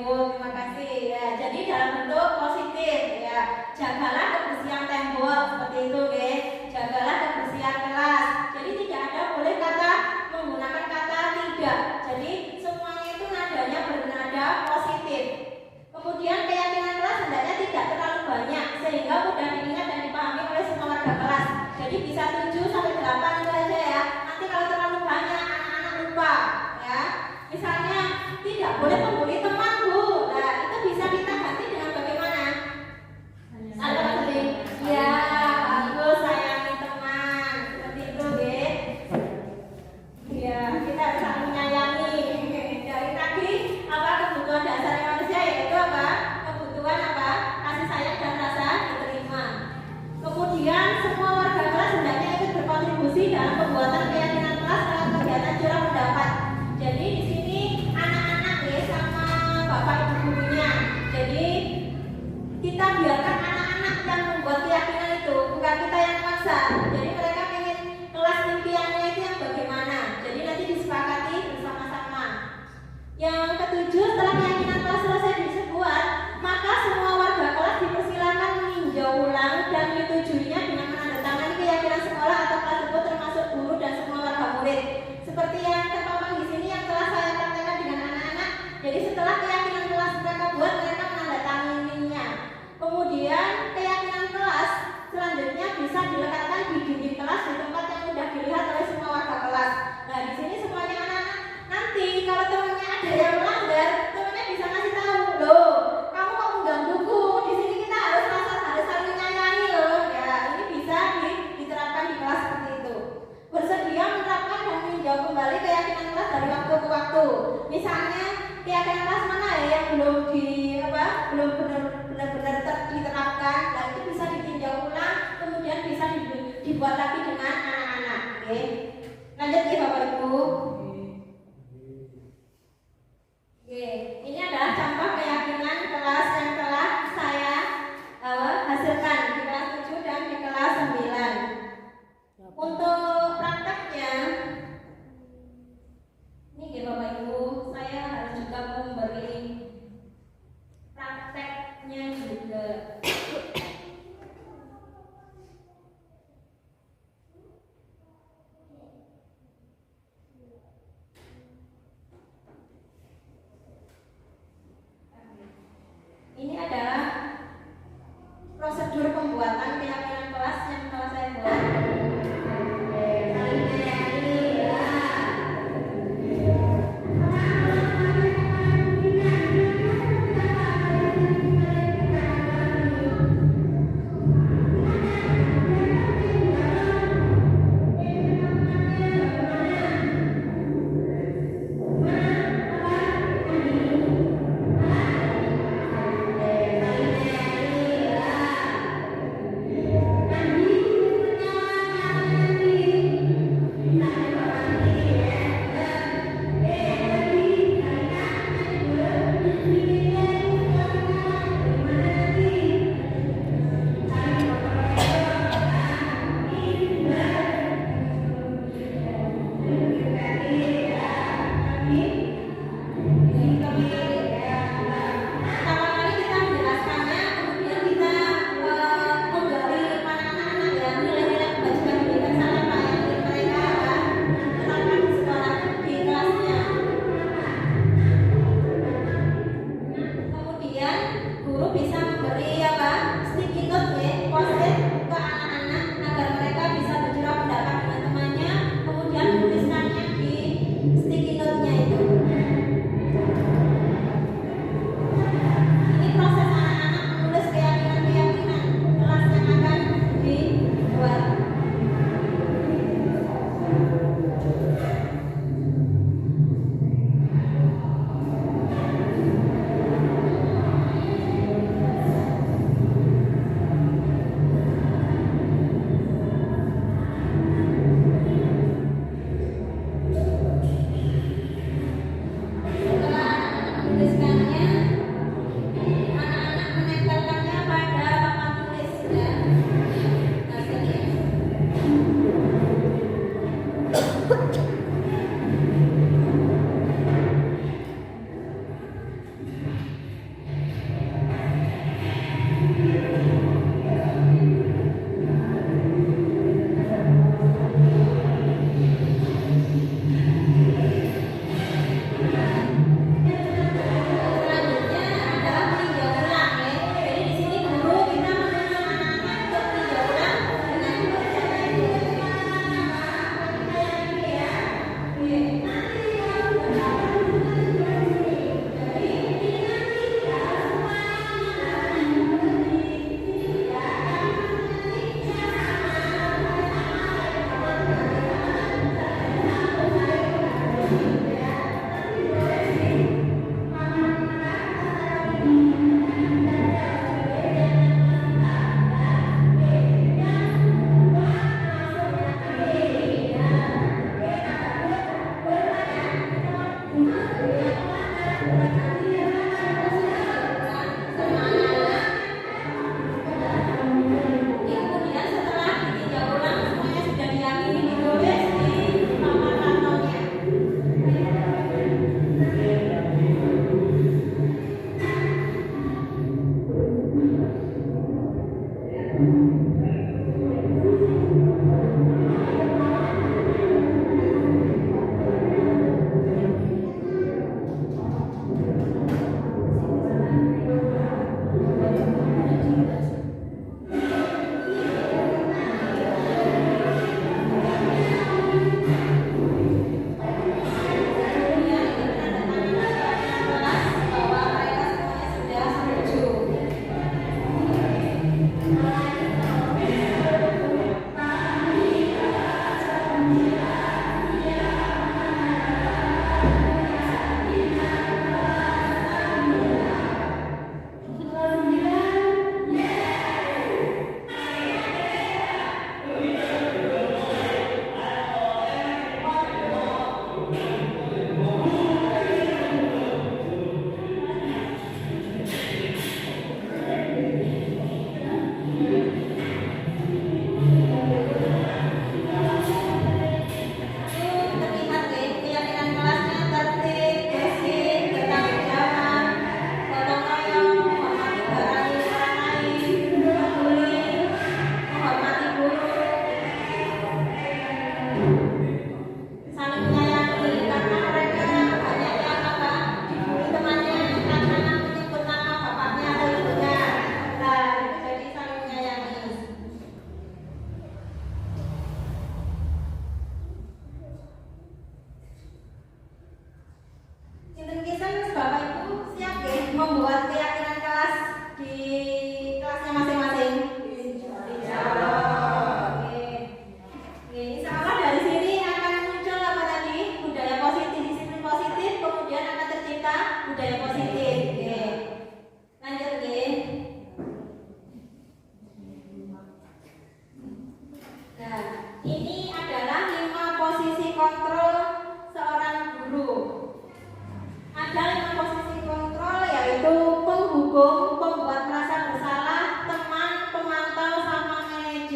Bu. Terima kasih. Ya, jadi dalam bentuk positif, ya. Jagalah kebersihan tembok seperti itu, ya. Jagalah kebersihan kelas. Jadi tidak ada boleh kata menggunakan kata tidak. Jadi semuanya itu nadanya bernada positif. Kemudian keyakinan kelas hendaknya tidak terlalu banyak sehingga mudah diingat dan dipahami oleh semua warga kelas. Jadi bisa 7 sampai 8 itu aja, ya. Nanti kalau terlalu banyak anak-anak lupa, ya. Misalnya tidak boleh membuli teman, Bu. Nah, itu bisa kita ganti dengan bagaimana? Ada seperti ya, bagus, sayangi teman. Seperti itu, ya. Ya, kita harus saling menyayangi. Dari tadi apa kebutuhan dasar manusia, yaitu apa? Kebutuhan apa? Kasih sayang dan rasa diterima. Kemudian semua warga kelas hendaknya ikut berkontribusi dalam pembuatan keyakinan kelas dalam kegiatan curah pendapat. Jadi di sini anak-anak, ya, sama bapak ibu gurunya. Jadi kita biarkan anak-anak yang membuat keyakinan itu, bukan kita yang memaksa. Jadi mereka ingin kelas impiannya itu yang bagaimana. Jadi nanti disepakati bersama-sama. Yang ketujuh, setelah keyakinan kelas selesai dibuat, maka semua warga kelas dipersilakan meninjau ulang dan menyetujuinya dengan menandatangani keyakinan sekolah atau kelas tersebut termasuk guru dan semua warga murid. Seperti yang terpampang di sini yang telah saya praktekkan dengan anak-anak. Jadi setelah keyakinan kelas mereka buat, mereka menandatanganinya. Kemudian keyakinan kelas selanjutnya bisa dilekatkan di dinding kelas di tempat yang mudah dilihat oleh semua warga kelas. Nah, di sini semuanya anak-anak. Nanti kalau temannya ada yang melanggar, temannya bisa ngasih tahu, loh, kamu kok menggangguku. Di sini kita harus saling menyayangi, loh. Ya, ini bisa diterapkan di kelas seperti itu. Bersedia menerapkan dan meninjau kembali keyakinan kelas dari waktu ke waktu. Misalnya keyakinan kelas mana, ya, yang belum benar-benar diterapkan, dan itu bisa ditinjau ulang, kemudian bisa dibuat lagi dengan anak-anak. Oke, lanjut ya Bapak Ibu. Oke, ini adalah contoh keyakinan kelas yang telah saya hasilkan di kelas 7 dan di kelas 9. Untuk prakteknya, ini ya Bapak Ibu, saya harus juga memberi prakteknya juga. Ini adalah prosedur pembuatan keyakinan kelas yang telah saya buat.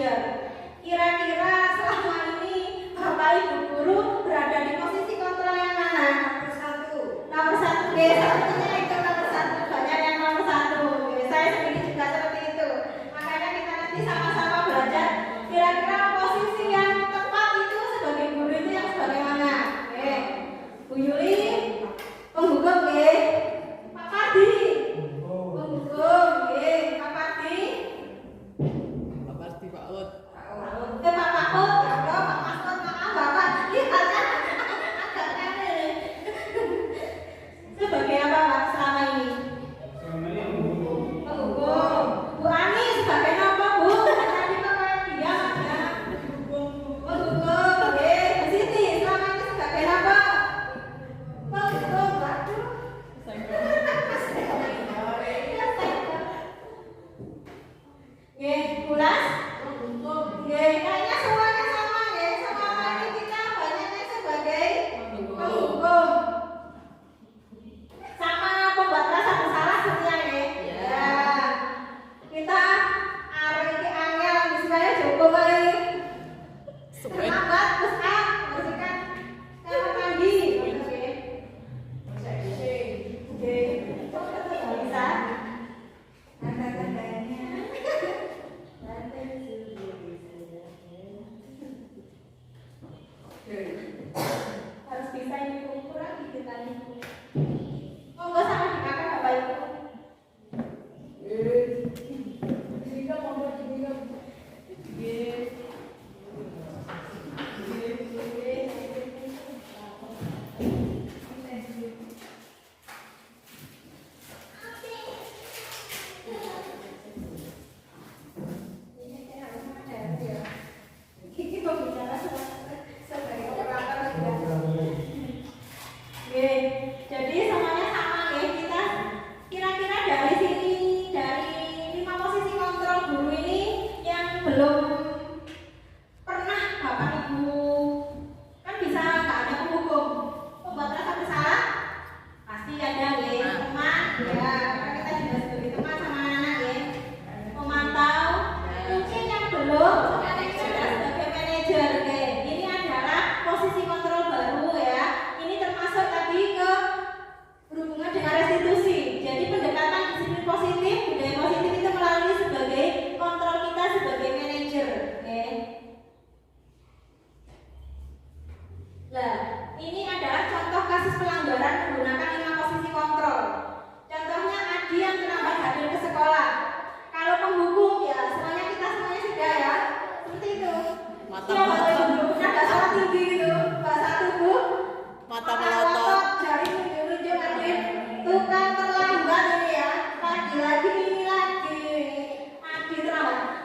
manajer. Kira-kira selama ini Bapak Ibu guru berada di posisi kontrol yang mana? Nomor satu. Oke, satunya itu nomor satu. Banyak yang nomor satu. Oke, saya sendiri juga seperti itu. Makanya kita nanti sama-sama belajar. Kira-kira posisi yang tepat itu sebagai guru itu yang sebagaimana? Oke, Bu Yuli, penghukum, oke. Pak Pardi, penghukum, oke. Pak Pardi, Pak Ud. Pak Mahfud, ya Allah, Pak Mahfud, maaf Bapak. Lihatnya agak aneh. Sebagai apa Pak selama ini? Selama ini penghukum. Penghukum. Bu Ani sebagai apa Bu? Tadi pakai diam aja. Penghukum. Oke. Bu Siti selama ini sebagai apa? Penghukum. Waduh. Oke, Bulas. Oke, kayaknya semuanya sama ya. Selama ini kita banyaknya sebagai penghukum. Sama pembuat rasa bersalah setia ya. Ya. Kita hari ini angel misalnya Jokowi. Semangat terus bersihkan kamar mandi. Oke. Oke. Bisa. Harus bisa ini kurang dikit lagi. Oh, nggak sama di kakak Bapak Ibu. Jika mau juga. Kiki mau bicara sebagai operator juga. Oke, jadi semuanya sama ya. Kita kira-kira dari sini, dari 5 posisi kontrol guru ini yang belum pernah Bapak Ibu, kan bisa nggak ada penghukum, pembuat rasa bersalah pasti ada ya, teman ya, karena kita juga sebagai teman sama anak ya, memantau. Mungkin yang belum sebagai manajer, oke. Ini adalah posisi kontrol baru ya. Ini termasuk tadi ke berhubungan dengan restitusi. Jadi pendekatan disiplin positif, budaya positif itu melalui sebagai kontrol kita sebagai manajer, oke. Nah, ini adalah contoh kasus pelanggaran menggunakan 5 posisi kontrol. Contohnya Adi yang terlambat hadir ke sekolah. Kalau penghukum ya semuanya sudah ya, seperti itu. Mata melotot. Ada salah tinggi gitu, bahasa tubuh. Mata melotot. Jari tunjuk hadir. Tukang terlambat ini ya. Lagi ini lagi. Adi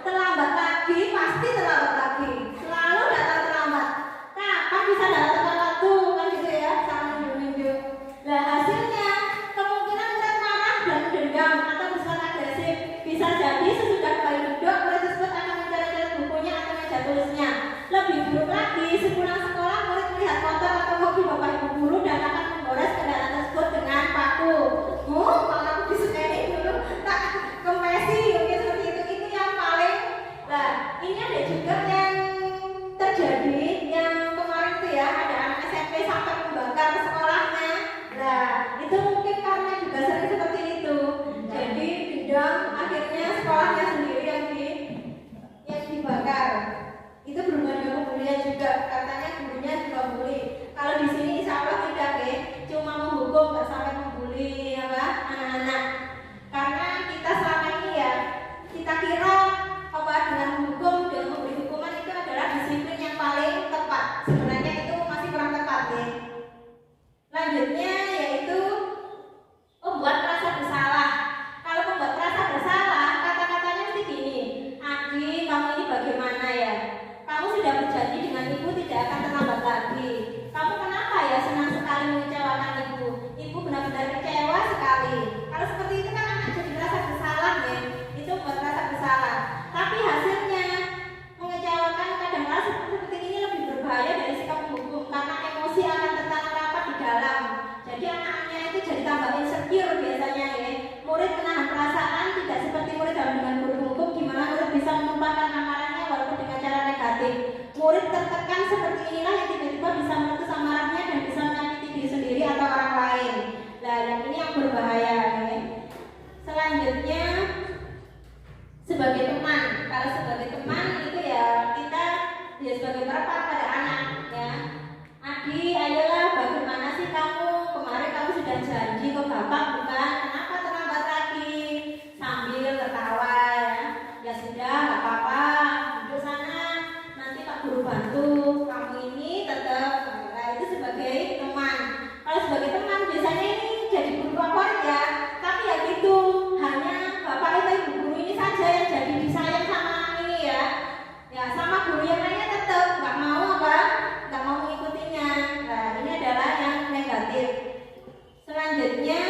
terlambat lagi, pasti terlambat lagi. Selalu datang terlambat. Kapan bisa datang tepat waktu kan gitu ya, saling nunjuk. Nah hasilnya kemungkinan murid marah dan dendam atau bersikap agresif. Bisa jadi sesudah kembali duduk murid tersebut akan mencoret-coret bukunya atau meja tulisnya. Lebih buruk lagi, sepulang sekolah murid melihat motor atau mobil Bapak Ibu guru dan akan menggores kendaraan tersebut dengan paku. Kalau aku disukai dulu tak kempesi, mungkin seperti itu yang paling. Nah ini ada juga yang terjadi yang kemarin itu ya, ada anak SMP sampai membakar sekolahnya. Nah itu mungkin karena juga sering seperti itu. Jadi bidang akhirnya sekolahnya sendiri yang dibakar. Itu berhubungan dengan pembulian juga, katanya gurunya juga bully. Kalau di sini insya Allah tidak ya, cuma menghukum nggak sampai membuli anak-anak. Karena kita selama ini ya kita kira apa dengan hukum dan memberi hukuman itu adalah disiplin yang paling tepat. Sebenarnya itu masih kurang tepat ya. Lanjutnya yaitu pembuat rasa bersalah. Kalau pembuat rasa bersalah murid tertekan seperti inilah yang tiba-tiba bisa memutus amarahnya dan bisa menyakiti diri sendiri atau orang lain. Nah, yang ini yang berbahaya. Ya. Selanjutnya sebagai teman, kalau sebagai teman itu ya kita ya sebagai bapak pada anak ya. Adi, ayolah bagaimana sih kamu? Kemarin kamu sudah janji ke bapak bukan? Kenapa terlambat lagi? Sambil tertawa ya. Ya sudah, nggak apa-apa. Duduk sana, nanti Pak Guru bantu. Kamu ini tetap, nah, itu sebagai teman. Kalau sebagai teman biasanya ini jadi guru favorit ya. Tapi ya gitu, hanya bapak itu ibu guru ini saja yang jadi disayang sama ini ya. Ya sama guru yang lainnya tetap nggak mau apa, nggak mau mengikutinya. Nah ini adalah yang negatif. Selanjutnya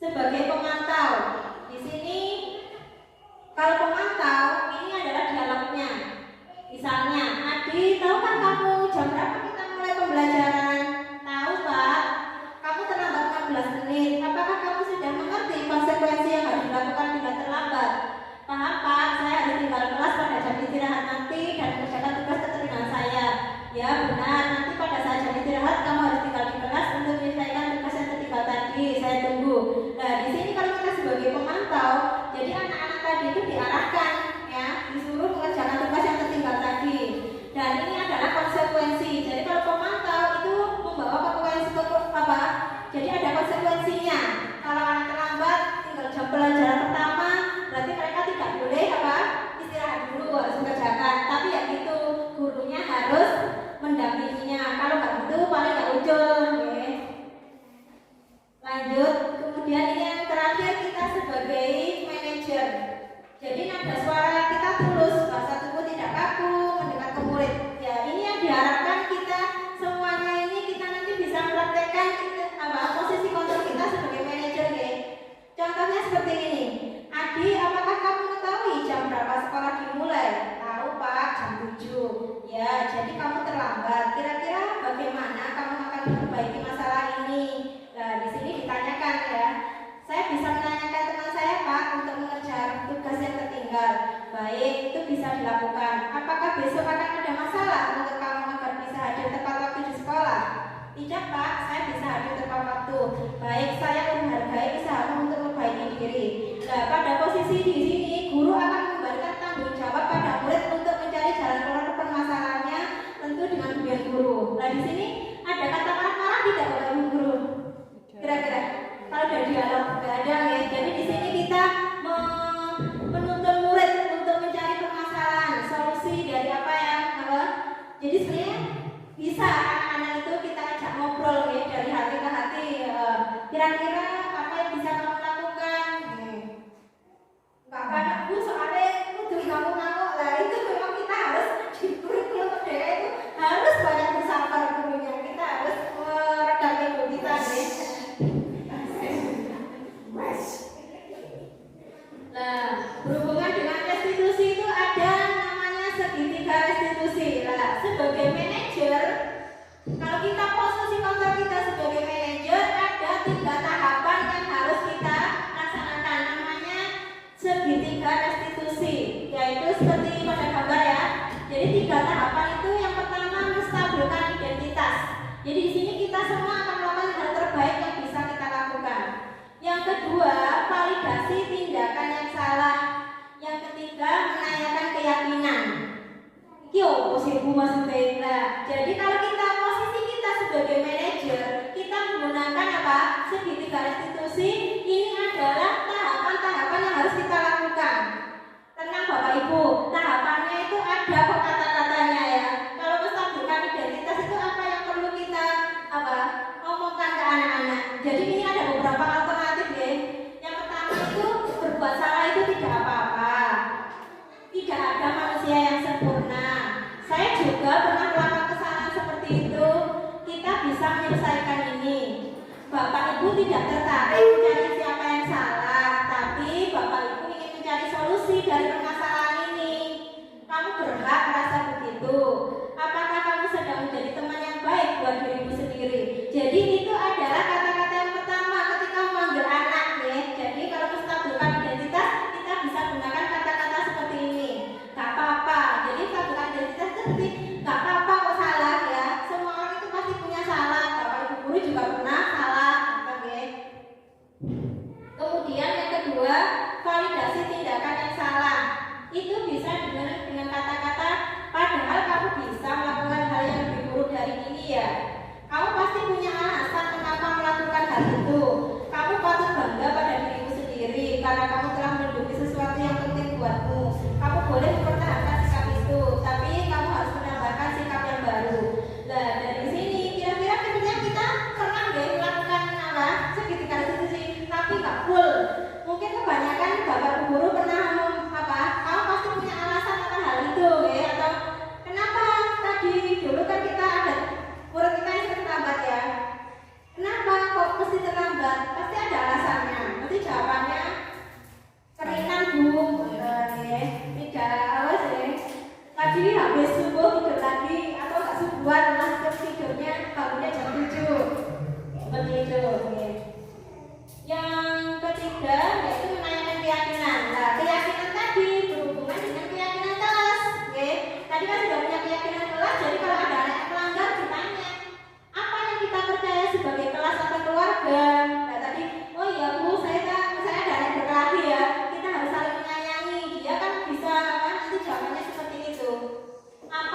sebagai pemantau. Di sini kalau pemantau ini adalah dialognya. Misalnya, Adi, tahu kan kamu jam berapa kita mulai pembelajaran? Tahu Pak, kamu terlambat 15 menit. Apakah kamu sudah mengerti konsekuensi yang harus dilakukan bila terlambat? Paham Pak, saya harus tinggal kelas pada jam istirahat nanti dan mengerjakan tugas ketertinggalan saya. Ya benar, nanti pada saat jam istirahat kamu harus tinggal di kelas untuk menyelesaikan tugas yang tertinggal tadi. Saya tunggu. Nah di sini kalau kita sebagai pemantau, jadi anak-anak tadi itu diarahkan ya, disuruh mengerjakan tugas yang tertinggal tadi. Dan ini adalah konsekuensi. Jadi kalau pemantau itu membawa konsekuensi apa? Jadi ada konsekuensinya. Kalau anak terlambat tinggal jam pelajaran pertama, berarti mereka tidak boleh apa? Istirahat dulu, harus mengerjakan. Tapi ya gitu, gurunya harus mendampinginya. Kalau nggak gitu paling nggak ujung. Ya. Lanjut, kemudian ini yang terakhir kita sebagai manajer. Jadi nada suara kita tulus, bahasa tubuh tidak kaku, mendekat ke murid. Ya ini yang diharapkan kita semuanya ini kita nanti bisa mempraktekkan posisi kontrol kita sebagai manajer ya. Contohnya seperti ini. Adi, apakah kamu mengetahui jam berapa sekolah dimulai? Tahu Pak, jam 7. Ya, jadi kamu terlambat. Kira-kira bagaimana kamu akan memperbaiki masalah ini? Nah, di sini ditanyakan ya. Saya bisa menanyakan teman saya Pak untuk mengerjakan tugas yang tertinggal. Baik, itu bisa dilakukan. Apakah besok akan ada masalah untuk kamu agar bisa hadir tepat waktu di sekolah? Tidak Pak, saya bisa hadir tepat waktu. Baik, saya menghargai usahamu untuk memperbaiki diri. Nah, pada posisi di sini, guru akan memberikan tanggung jawab pada murid untuk mencari jalan keluar permasalahannya, tentu dengan bimbingan guru. Nah, di sini ada kata marah-marah tidak oleh guru? Kira-kira kalau ada dialog nggak ada ya. Jadi di sini kita menuntun murid untuk mencari permasalahan, solusi dari apa yang apa. Jadi sebenarnya bisa anak-anak itu kita ajak ngobrol ya dari hati ke hati. Kira-kira apa yang bisa kamu lakukan? Nggak banyak Bu, soalnya udah ngamuk-ngamuk lah. Itu memang kita harus di kurikulum merdeka itu harus banyak bersabar gurunya. Kita harus meredam ego kita deh. Nah, berhubungan dengan restitusi itu ada namanya segitiga restitusi. Nah, sebagai manajer, kalau kita posisi kontrol kita sebagai manajer, ada 3 tahapan yang harus kita laksanakan. Namanya segitiga restitusi, yaitu seperti pada gambar ya. Jadi 3 tahapan itu yang pertama menstabilkan identitas. Jadi di sini kita semua akan melakukan hal terbaik yang bisa kita lakukan. Yang kedua, validasi tindakan yang salah. Yang ketiga, menanyakan keyakinan. Yo, posisi maksudnya. Jadi kalau kita posisi kita sebagai manajer, kita menggunakan apa? Segitiga restitusi. Ini adalah tahapan-tahapan yang harus kita lakukan. Tenang Bapak Ibu, tahapannya itu ada kok kata-katanya ya. Kalau menstabilkan identitas itu apa yang perlu kita omongkan ke anak-anak. Jadi ini ada beberapa alternatif ya. Yang pertama itu berbuat salah itu tidak apa-apa. Tidak ada manusia yang sempurna. Saya juga pernah melakukan kesalahan seperti itu. Kita bisa menyelesaikan ini. Bapak Ibu tidak tertarik mencari siapa yang salah, tapi Bapak Ibu ingin mencari solusi dari permasalahan ini. Kamu berhak merasa begitu. Apakah kamu sedang menjadi teman yang baik buat dirimu sendiri? Jadi itu adalah kata-kata yang pertama ketika memanggil anak ya. Jadi kalau menstabilkan identitas, kita bisa gunakan kata-kata seperti ini. Gak apa-apa. Jadi menstabilkan identitas itu seperti nggak apa-apa kok salah ya. Semua orang itu pasti punya salah. Bapak Ibu guru juga pernah salah, oke. Kemudian yang kedua, validasi tindakan yang salah. Itu bisa dengan kata-kata, padahal kamu bisa melakukan hal yang lebih buruk dari ini ya. Kamu pasti punya alasan mengapa melakukan hal itu. Kamu patut bangga pada dirimu sendiri karena kamu telah menduduki sesuatu yang penting buatmu. Kamu boleh mempertahankan sikap itu, tapi kamu harus menambahkan sikap yang baru. Nah, dari sini kira-kira kita pernah nggak melakukan segitiga restitusi, tapi nggak full. Mungkin kebanyakan bapak ibu guru pernah kamu pasti punya alasan akan hal itu, ya? Atau kenapa tadi dulu kan kita ada murid kita yang sering terlambat ya? Kenapa kok mesti terlambat? Pasti ada alasannya. Nanti jawabannya keringan bu, tidak awas ya. Tadi habis subuh tidur lagi atau nggak subuhan langsung tidurnya bangunnya jam 7 seperti itu. Oke. Yang ketiga yaitu menanyakan keyakinan. Nah, keyakinan tadi berhubungan dengan keyakinan kelas. Oke. Tadi kan sudah punya keyakinan kelas, jadi kalau ada anak yang melanggar ditanya apa yang kita percaya sebagai kelas atau keluarga. Nah, tadi oh iya bu, saya ada anak berkelahi ya, kita harus saling menyayangi. Dia kan bisa nanti jawabannya seperti itu. Apa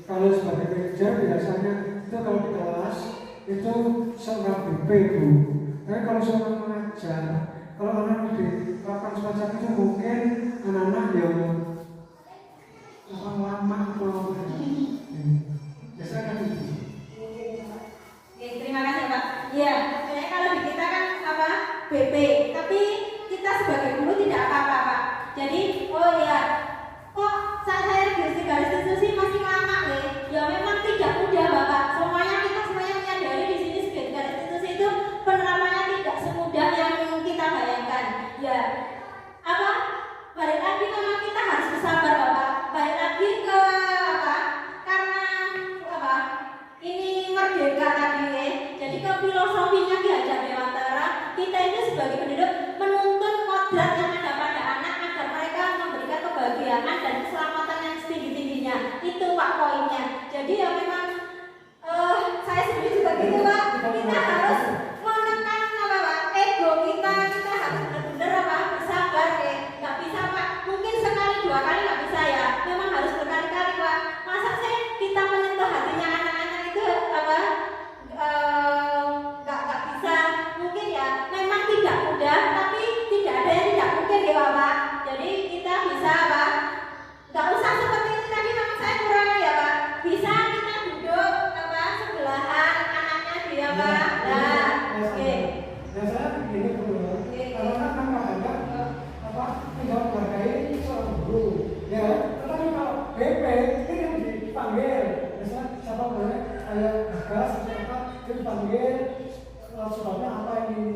kalau sebagai manajer biasanya itu kalau di kelas itu seorang BP Bu. Tapi kalau seorang mengajar, kalau anak dilakukan semacam itu mungkin anak-anak yang lama atau biasanya kan itu. Oke, terima kasih Pak. Iya, kayaknya kalau di kita kan apa BP, tapi kita sebagai guru tidak apa-apa Pak. Jadi, oh ya, kok saya registrasi garis institusi masih lama nih? Ya memang tidak mudah Bapak. Semuanya menyadari di sini sebagai garis institusi itu penerapannya tidak semudah yang kita bayangkan. Ya, apa? Balik lagi memang kita harus bersabar Bapak. Balik lagi ke apa? Karena apa? Ini merdeka tadi ya. Jadi ke filosofinya Ki Hajar Dewantara, kita itu sebagai penduduk menuntun kodrat yang ada pada anak agar mereka memberikan kebahagiaan dan keselamatan yang setinggi-tingginya. Itu Pak poinnya. Jadi ya memang saya sendiri juga gitu Pak. Kita harus menekan apa Pak? Ego kita harus benar-benar apa? Bersabar ya. Gak bisa Pak. Mungkin sekali dua kali gak bisa ya. Memang harus berkali-kali Pak. Masa sih kita menyentuh hatinya anak-anak itu apa? Gak bisa. Mungkin ya memang tidak mudah, tapi tidak ada yang tidak mungkin ya Pak. Jadi kita bisa Pak. Gak usah seperti ini tadi memang saya kurang ya Pak. Bisa kita duduk apa sebelahan anaknya dia Pak. Nah, oke. Biasanya begini Bu, kalau kan ada apa tidak menghargai seorang guru, ya. Tetapi kalau BP ini yang dipanggil, misalnya siapa boleh saya gagas siapa itu dipanggil sebabnya apa ini.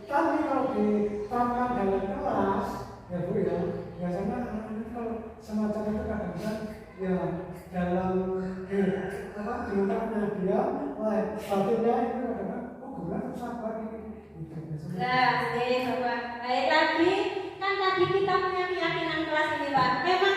Tapi kalau diterapkan dalam kelas, ya Bu ya, biasanya anak-anak kalau semacam itu kadang-kadang ya dalam apa diungkapnya dia, batinnya itu kadang-kadang guru sabar ini. Nah, Bapak. Baik lagi, kan tadi kita punya keyakinan kelas ini Pak. Memang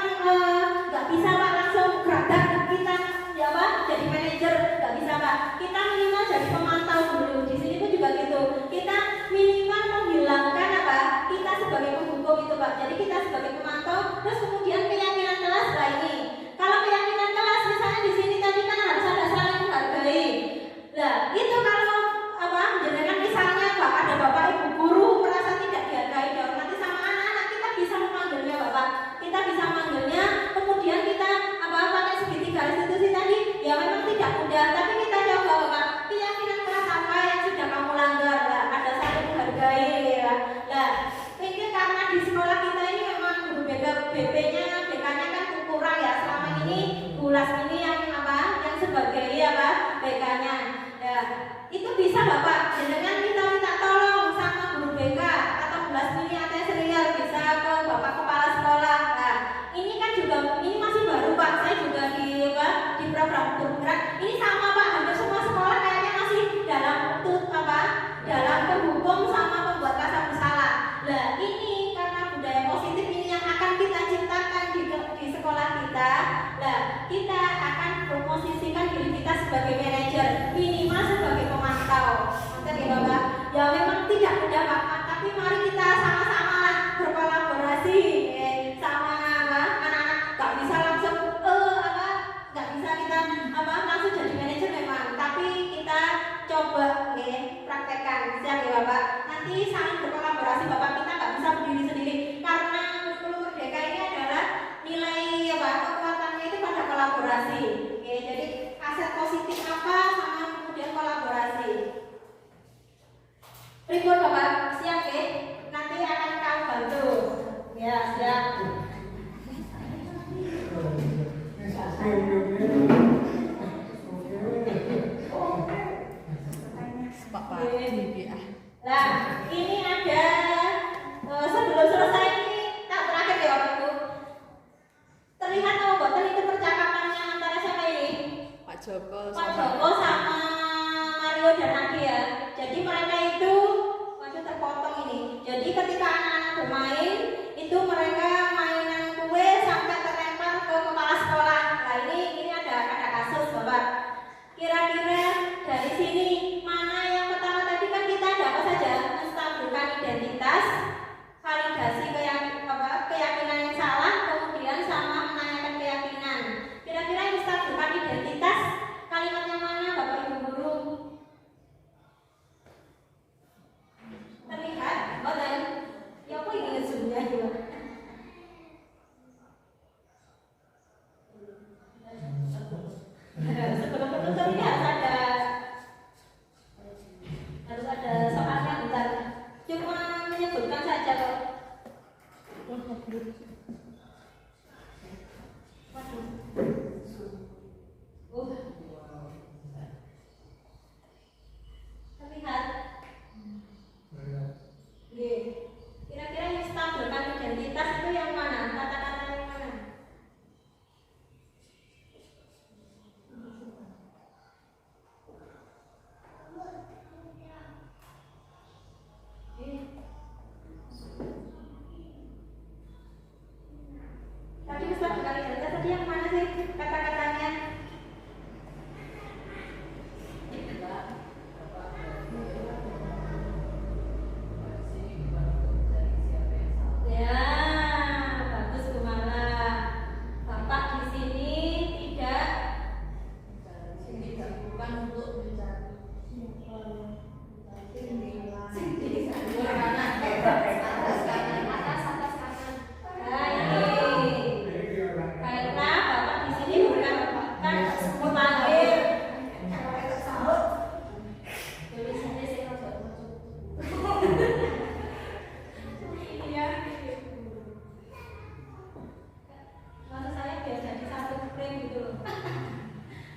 nggak bisa Pak langsung gerakan kita ya Pak jadi manajer, nggak bisa Pak. Kita minimal jadi pemantau dulu. Di sini pun juga gitu. Kita minimal menghilangkan apa? Kita sebagai penghukum itu Pak. Jadi kita sebagai pemantau, terus kemudian keyakinan kelas lah ini. Kalau keyakinan kelas misalnya di sini tadi kan harus ada saling menghargai. Nah, itu kalau apa menjadikan misalnya Pak ada Bapak Ibu guru merasa tidak dihargai dihormati sama anak-anak, kita bisa memanggilnya Bapak. Kita bisa manggilnya, kemudian kita apa pakai segitiga institusi tadi. Ya memang tidak mudah, tapi kita coba Bapak. Keyakinan kelas apa yang sudah kamu langgar? Lah, ada saling menghargai ya. Nah, mungkin karena di sekolah kita ini memang guru BP-nya, BK-nya kan kurang ya. Selama ini Bulas ini yang apa? Yang sebagai apa? BK-nya. Ya, itu bisa Bapak dengan minta tolong sama guru BK atau Bulas ini atau senior bisa ke Bapak Kepala Sekolah. Nah, ini kan juga ini masih baru Pak. Saya juga di apa? Di program bergerak. Ini sama Pak. Hampir semua sekolah kayaknya masih dalam dalam penghukum sama pembuat kasar bersalah. Nah, ini karena budaya positif ini yang akan kita ciptakan di sekolah kita. Nah, kita akan memposisikan diri kita sebagai manajer, minimal sebagai pemantau. Mantap ya Bapak. Ya memang tidak mudah Pak, tapi mari kita sama-sama lah berkolaborasi sama anak-anak. Gak bisa langsung gak bisa kita langsung jadi manajer memang, tapi kita coba praktekkan. Siap ya Bapak. Nanti saling berkolaborasi Bapak, kita gak bisa berdiri sendiri karena kurikulum merdeka ini adalah nilai kekuatannya itu pada kolaborasi. Jadi aset positif apa sama kemudian kolaborasi. Pripun Bapak, siap ya? Nanti akan kami bantu. Ya, siap. Nah, ini ada sebelum selesai ini tak terakhir ya Ibu. Terlihat apa boten itu percakapannya antara siapa ini? Pak Joko sama Mario dan Agi ya. Jadi mereka itu terpotong ini. Jadi ketika anak-anak bermain itu mereka mainan kue sampai terlempar ke kepala sekolah. Nah ini ada kasus Bapak. Kira-kira dari sini mana yang pertama tadi kan kita ada apa saja? Menstabilkan identitas, validasi keyakinan yang salah, kemudian sama menanyakan keyakinan. Kira-kira yang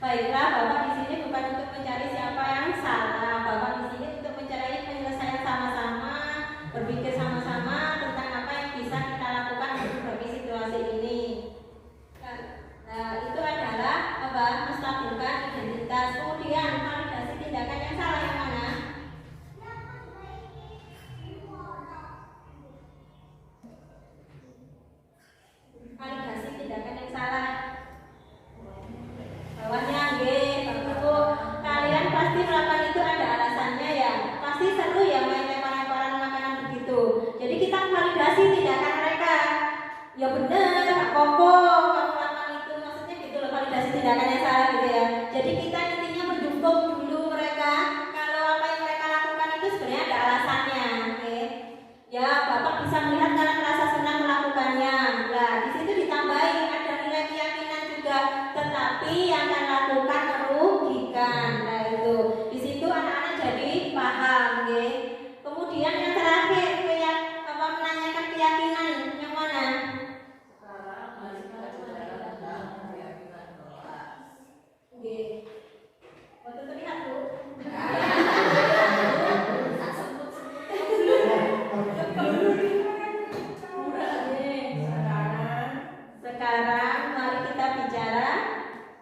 Baiklah, Bapak di sini bukan untuk mencari siapa yang salah. Bapak di sini untuk mencari penyelesaian sama-sama, berpikir sama-sama tentang apa yang bisa kita lakukan untuk menghadapi situasi ini. Nah, itu adalah apa? Menstabilkan identitas. Kemudian validasi tindakan yang salah yang mana? Validasi tindakan yang salah. Bawahnya G, Bapak Ibu, kalian pasti melakukan itu ada alasannya ya. Pasti seru ya main lemparan-lemparan makanan begitu. Jadi kita validasi tindakan mereka. Ya bener, Kak Koko, kamu melakukan itu, maksudnya gitu loh, validasi tindakan yang salah gitu ya. Jadi kita intinya mendukung dulu mereka kalau apa yang mereka lakukan itu sebenarnya ada alasannya, oke? Ya, Bapak bisa melihat kalian merasa senang melakukannya. Nah, di situ ditambahi ada nilai keyakinan juga, tetapi yang akan lakukan merugikan. Nah, itu di situ anak-anak jadi paham, oke? Kemudian yang terakhir menanyakan keyakinan yang mana? Oke. Waktu terlihat Bu. Sekarang mari kita bicara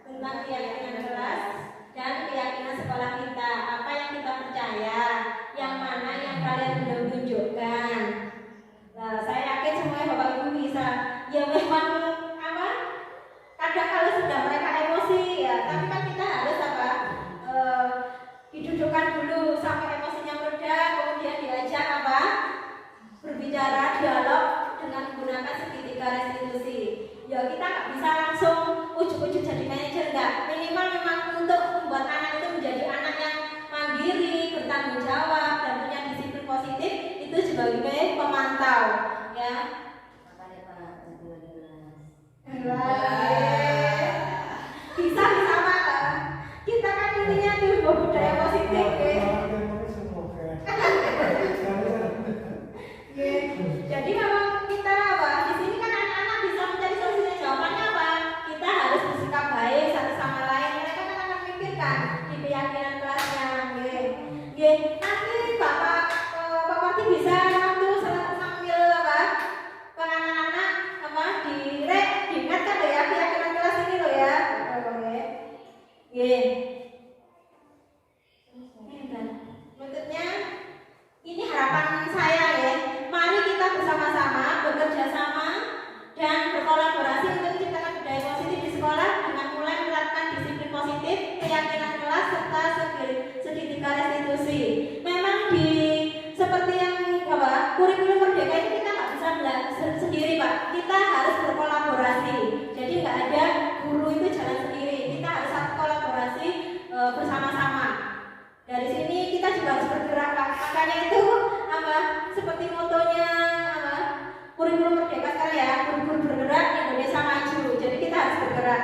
tentang keyakinan kelas dan keyakinan sekolah kita. Apa yang kita percaya, yang mana yang kalian belum tunjukkan. Nah, saya yakin semuanya Bapak Ibu bisa. Ya memang apa? Kadang kalau sudah mereka emosi ya, tapi kan kita harus apa? Didudukkan dulu sampai emosinya mereda, kemudian diajak apa? Berbicara, dialog dengan menggunakan segitiga restitusi. Ya kita nggak bisa langsung ujuk-ujuk jadi manajer, enggak. Minimal memang untuk membuat anak itu menjadi anak yang mandiri, bertanggung jawab dan punya disiplin positif itu sebagai pemantau, ya. Bisa Pak. Kita kan intinya tuh budaya positif, ya. Jadi memang kita apa? Di sini kan anak-anak bisa mencari solusinya. Jawabannya apa? Kita harus bersikap baik satu sama lain. Mereka kan akan memikirkan di keyakinan kelasnya. Nanti Bapak bisa waktu sambil apa? Ke anak-anak apa? Diingatkan loh ya keyakinan kelas ini loh ya. Maksudnya ini harapan saya ya. Mari kita bersama-sama bekerja sama dan berkolaborasi untuk menciptakan budaya positif di sekolah dengan mulai menerapkan disiplin positif, keyakinan kelas serta segitiga restitusi. Memang seperti yang apa kurikulum merdeka itu kita nggak bisa belajar sendiri Pak. Kita harus berkolaborasi. Jadi nggak ada guru itu jalan sendiri. Kita harus kolaborasi bersama-sama. Dari sini kita juga harus bergerak Pak. Makanya itu apa seperti motonya apa kurikulum merdeka sekarang ya, guru-guru bergerak Indonesia maju. Jadi kita harus bergerak.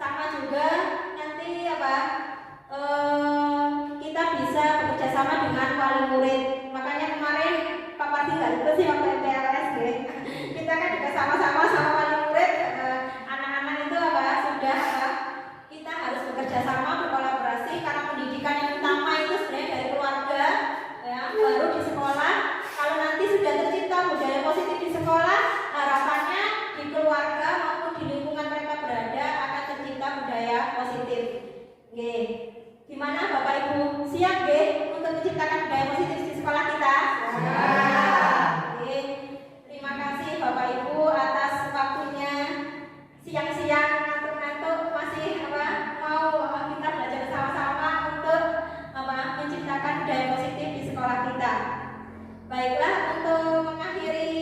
Sama juga nanti apa kita bisa bekerja sama dengan wali murid. Makanya kemarin Pak Pati nggak ikut sih waktu MPLS ya. Kita kan juga sama-sama sama wali murid. Anak-anak itu apa sudah apa kita harus bekerja sama berkolaborasi karena pendidikan yang utama itu sebenarnya dari keluarga ya, baru di sekolah. Kalau nanti sudah tercipta budaya positif di sekolah, harapannya di keluarga maupun di lingkungan mereka berada akan tercipta budaya positif. Oke. Gimana Bapak Ibu? Siap nggih untuk menciptakan budaya positif di sekolah kita? Oke. Terima kasih Bapak Ibu atas waktunya. Siang-siang ngantuk-ngantuk masih apa mau kita belajar sama-sama untuk apa menciptakan budaya positif di sekolah kita. Baiklah, untuk mengakhiri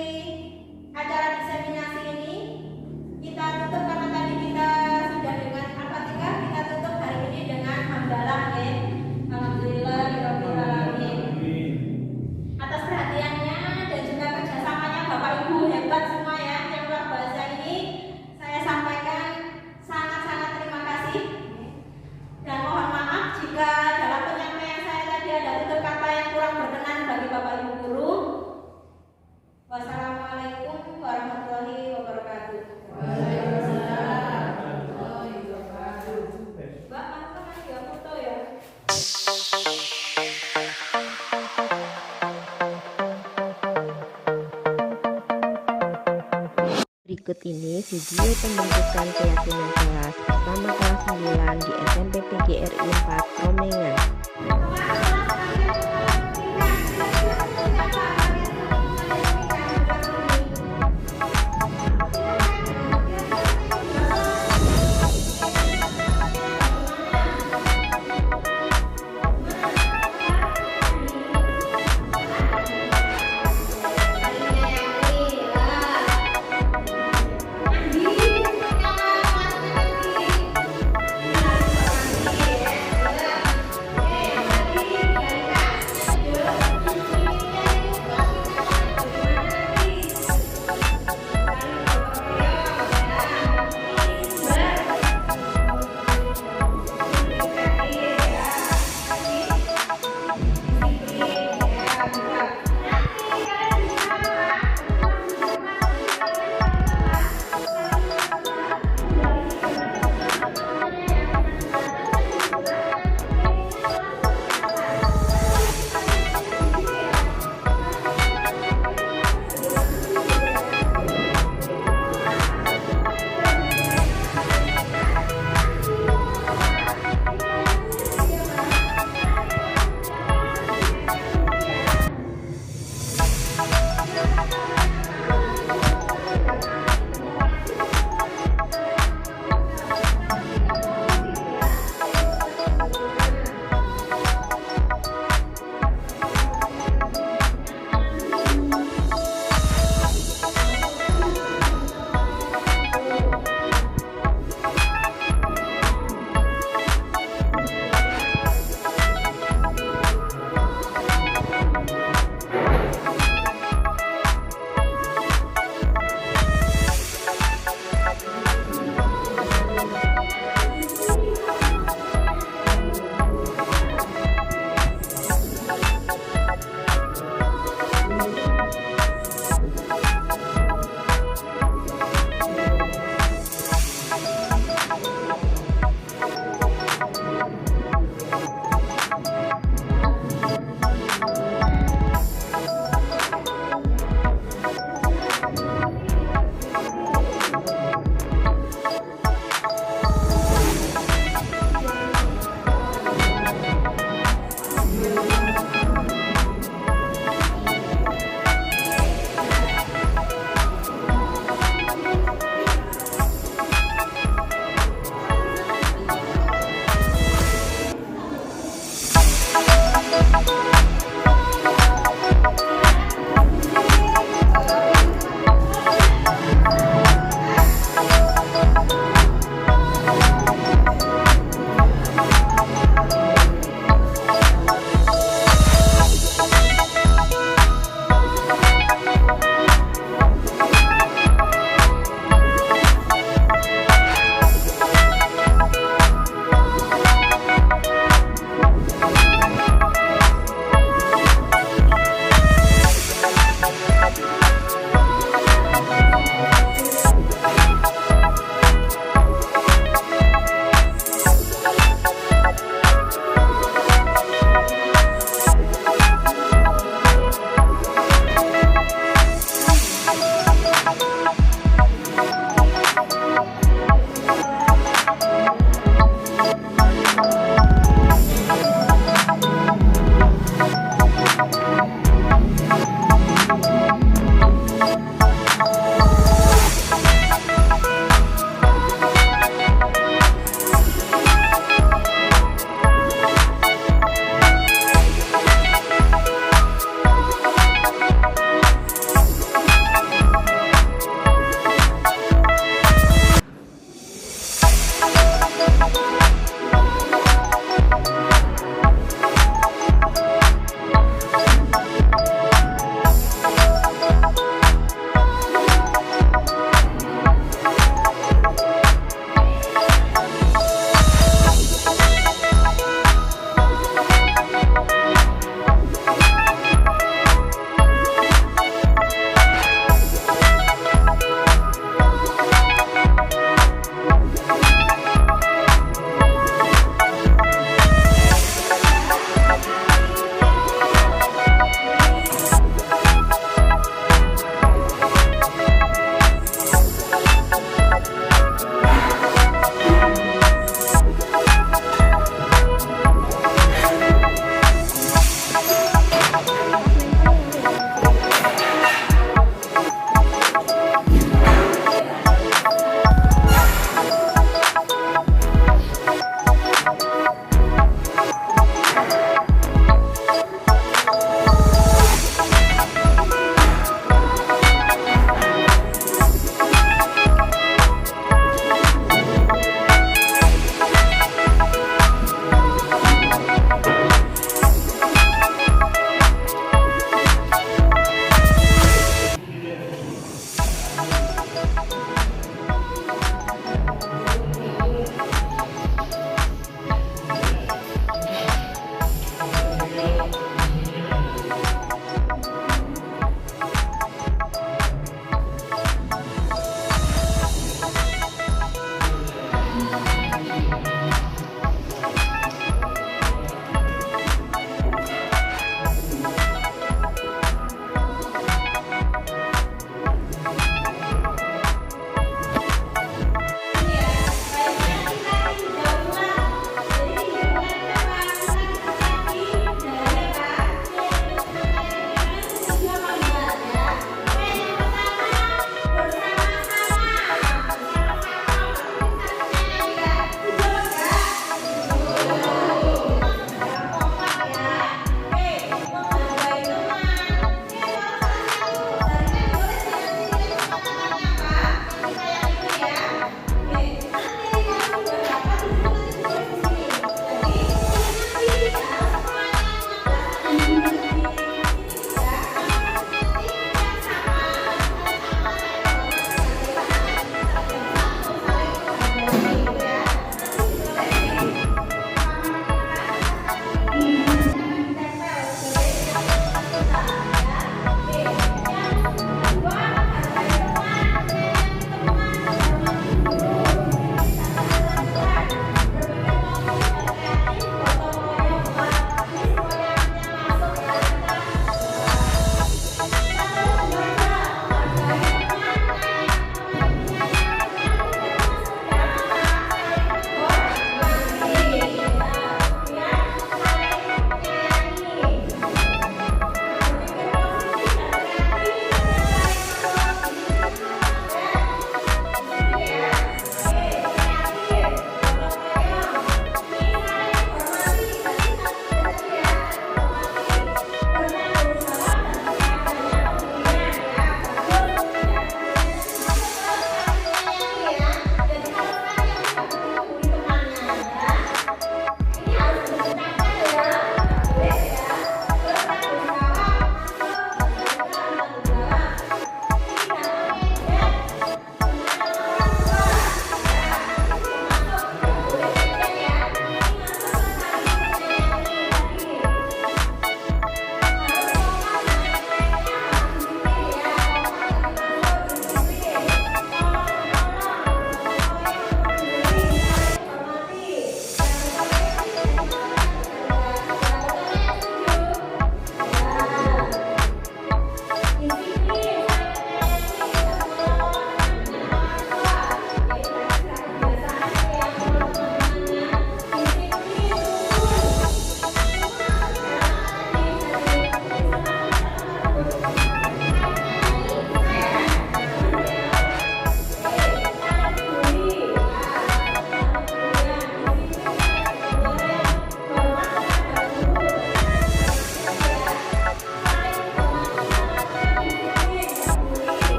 acara diseminasi ini kita tutup karena tadi kita sudah dengan Al-Fatihah, kita tutup hari ini dengan hamdalah ya. Alhamdulillahirabbil alamin. Atas perhatiannya dan juga kerjasamanya Bapak Ibu hebat semua ya yang luar biasa ini, saya sampaikan sangat-sangat terima kasih dan mohon maaf jika dalam penyampaian saya tadi ada tutur kata yang kurang berkenan bagi Bapak Ibu guru. Wassalamualaikum warahmatullahi wabarakatuh. Waalaikumsalam warahmatullahi wabarakatuh. Berikut ini video pembentukan keyakinan kelas bersama kelas 9 di SMP PGRI 4 Kromengan.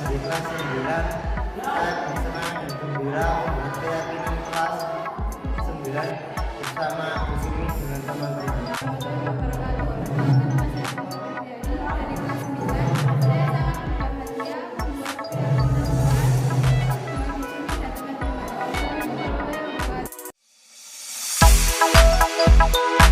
Di kelas 9 saya bersenang dan gembira membuat keyakinan kelas 9 bersama di sini dengan teman-teman. Thank you.